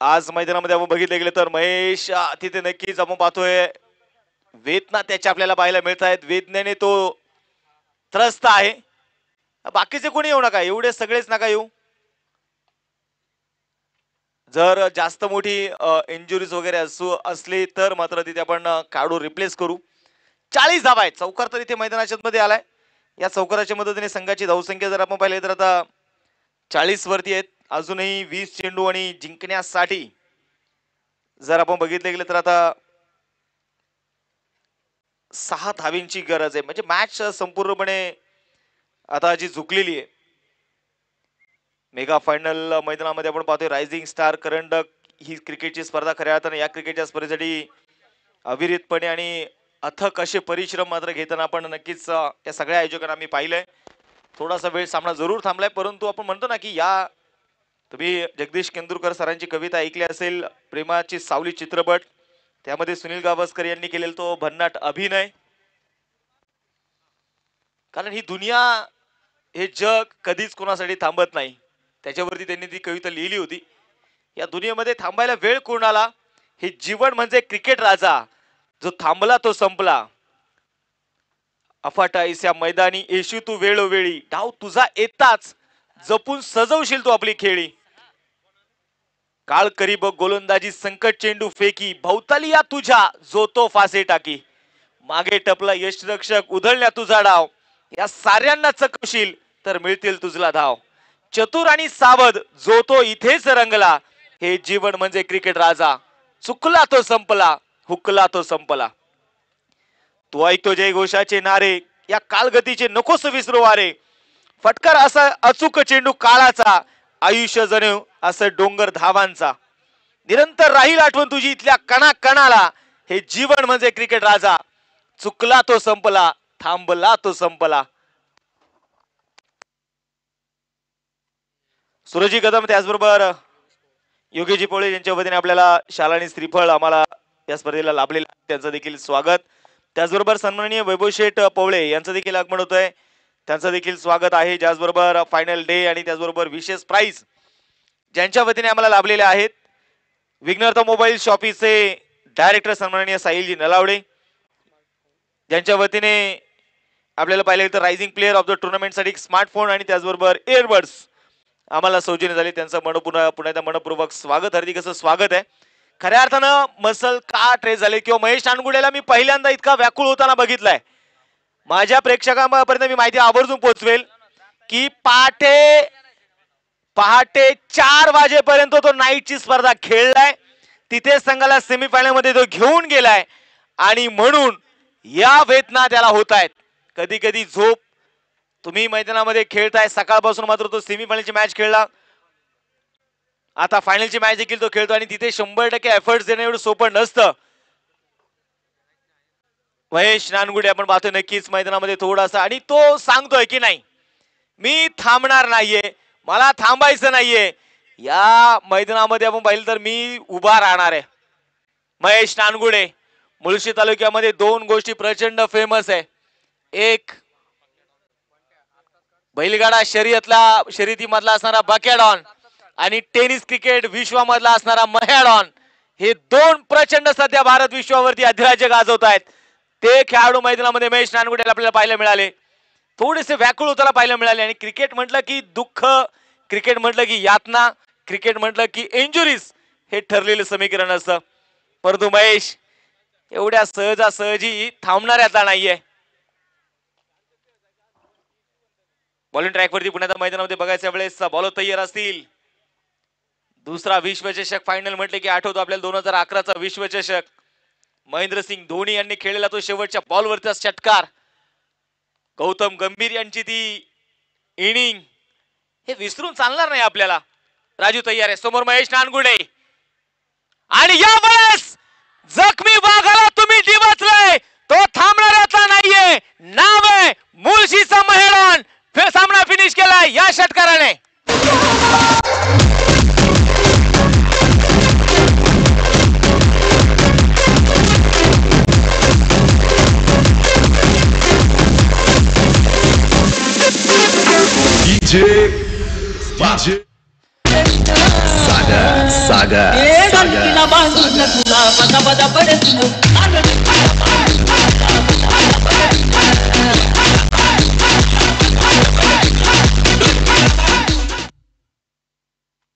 आज मैदानामध्ये आपण बघितले गेले तर महेश तिथे नक्कीच आपण पाहतोय वेदना त्याच्या आपल्याला पाहायला मिळत आहेत. वेदनेने तो त्रस्त आहे. बाकीचे कोणी येऊ नका, एवढे सगळेच नका येऊ. जर जास्त मोठी इंजुरीज वगैरे असली तर मात्र तिथे आपण काढू रिप्लेस करू. 40 धावा आहेत. चौकार तर इथे मैदानाच्या मध्ये आलाय. या चौकाराच्या मदतीने संघाची धावसंख्या जर आपण पाहिली तर आता 40 वरती आहेत. अजूनही 20 चेंडू आणि जिंकण्यासाठी जर आपण बघितले गेले तर आता 6 धावींची गरज आहे. म्हणजे मॅच संपूर्णपणे आता जी झुकलेली आहे. मेगा फायनल मैदानामध्ये आपण पाहतोय रायझिंग स्टार करंडक ही क्रिकेटची स्पर्धा खऱ्या अर्थाने या क्रिकेटच्या स्पर्धेसाठी अविरतपणे आणि अथक असे परिश्रम मात्र घेताना आपण नक्कीच या सगळ्या आयोजकांना आम्ही पाहिलंय. थोडासा वेळ सामना जरूर थांबलाय, परंतु आपण म्हणतो ना की या तुम्ही जगदीश केंदुरकर सरांची कविता ऐकली असेल, प्रेमाची सावली चित्रपट, त्यामध्ये सुनील गावस्कर यांनी केलेला तो भन्नाट अभिनय. कारण ही दुनिया, हे जग कधीच कोणासाठी थांबत नाही, त्याच्यावरती त्यांनी ती कविता लिहिली होती. या दुनियेमध्ये थांबायला वेळ कोणाला, हे जीवन म्हणजे क्रिकेट राजा, जो थांबला तो संपला. अफाटाईस या मैदानी येशी तू वेळोवेळी, डाव तुझा येताच जपून सजवशील तू आपली खेळी. काळ करी बघ गोलंदाजी, संकट चेंडू फेकी, भवताली या तुझ्या जो तो फासे टाकी. मागे टपला यष्टीरक्षक उधळल्या तुझा डाव, या साऱ्यांना चकवशील तर मिळतील तुझला धाव. चतुर आणि सावध जो तो इथेच रंगला, हे जीवन म्हणजे क्रिकेट राजा. चुकला तो संपला, हुकला तो संपला. तू ऐकतो जय घोषाचे नारे, या कालगतीचे नकोस विसरू वारे. फटकार असा अचूक चेंडू काळाचा, आयुष्य जणू असं डोंगर धावांचा. निरंतर राहील आठवण तुझी इथल्या कणा कणाला, हे जीवन म्हणजे क्रिकेट राजा. चुकला तो संपला, थांबला तो संपला. सुरजी कदम त्याचबरोबर योगीजी पोळे यांच्या वतीने आपल्याला शालानी श्रीफळ आम्हाला या स्पर्धेला लाभलेला, त्यांचं देखील स्वागत. त्याचबरोबर सन्माननीय वैभव शेठ पवळे यांचं देखील आगमन होत आहे, त्यांचं देखील स्वागत आहे. त्याचबरोबर फायनल डे आणि त्याचबरोबर विशेष प्राइज ज्यांच्या वतीने आम्हाला लाभलेले आहेत, विघ्नर्थ मोबाईल शॉपीचे डायरेक्टर सन्माननीय साहिलजी नलावडे, ज्यांच्या वतीने आपल्याला पाहिलं तर rising player of the tournament साठी स्मार्टफोन आणि त्याचबरोबर इयरबड्स आम्हाला सौजन्य झाले, त्यांचं पुन्हा एकदा मनपूर्वक स्वागत, हार्दिक असं स्वागत आहे. खऱ्या अर्थानं मसल का ट्रेस झाले किंवा महेश नानगुडेला मी पहिल्यांदा इतका व्याकुळ होताना बघितलाय. माझ्या प्रेक्षकांपर्यंत मी माहिती आवर्जून पोहोचवेल की पहाटे 4 वाजेपर्यंत तो नाईटची स्पर्धा खेळलाय, तिथे संघाला सेमीफायनल मध्ये तो घेऊन गेलाय आणि म्हणून या वेदना त्याला होत आहेत. कधी कधी झोप, तुम्ही मैदानामध्ये खेळताय, सकाळपासून मात्र तो सेमीफायनलची मॅच खेळला, आता फायनलची मॅच देखील तो खेळतो आणि तिथे 100% एफर्ट्स देणं एवढं सोपं नसतं. महेश नानगुडे आपण पाहतोय नक्कीच मैदानामध्ये थोडासा, आणि तो सांगतोय की नाही मी थांबणार नाहीये, मला थांबायचं नाहीये, या मैदानामध्ये आपण पाहिलं तर मी उभा राहणार आहे. महेश नानगुडे मुळशी तालुक्यामध्ये 2 गोष्टी प्रचंड फेमस आहे. एक बैलगाडा शर्यतीमधला असणारा बकॅडॉन आणि टेनिस क्रिकेट विश्वामधला असणारा मह्याडॉन, हे 2 प्रचंड सध्या भारत विश्वावरती अधिराज्य गाजवत आहेत. ते खेळाडू मैदानामध्ये महेश नानगुडेला आपल्याला पाहायला मिळाले, थोडेसे व्याकुळ होताना पाहायला मिळाले. आणि क्रिकेट म्हटलं की दुःख, क्रिकेट म्हटलं की यातना, क्रिकेट म्हटलं की इंजुरीज, हे ठरलेलं समीकरण असतं. परंतु महेश एवढ्या सहजासहजी थांबणाऱ्यातला नाहीये. बॉलिंग ट्रॅक वरती पुण्याच्या मैदानामध्ये बघायच्या वेळेस बॉलर तयार असतील. दुसरा विश्वचषक फायनल म्हटले की आठवतो आपल्याला 2011चा विश्वचषक, महेंद्रसिंग धोनी यांनी खेळलेला तो शेवटच्या बॉलवरचा षटकार, गौतम गंभीर यांची ती इनिंग, हे विसरून चालणार नाही आपल्याला. राजू तयार आहे, समोर महेश नानगुडे, आणि यावेळेस जखमी वाघाला तुम्ही डिवचलंय, तो थांबणाऱ्यातला नाहीये. नाव आहे मुळशीचा महेडॉन, सामना फिनिश केलाय या षटकाराने.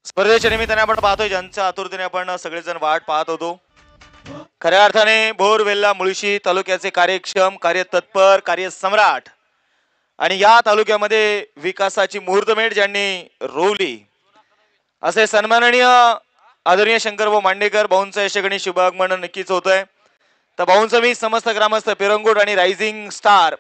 स्पर्धेच्या निमित्ताने आपण पाहतोय ज्यांच्या आतुरतेने आपण सगळेजण वाट पाहत होतो. खऱ्या अर्थाने बोरवेल्ला मुळशी तालुक्याचे कार्यक्षम, कार्यतत्पर, कार्यसम्राट आणि या तालुक्यामध्ये विकासाची मुहूर्तमेढ ज्यांनी रोवली, असे सन्माननीय आदरणीय शंकरभाऊ मांडेकर भाऊंचं यशस्वी शुभागमन नक्कीच होत आहे. तर भाऊंचं मी समस्त ग्रामस्थ पिरंगुट आणि रायझिंग स्टार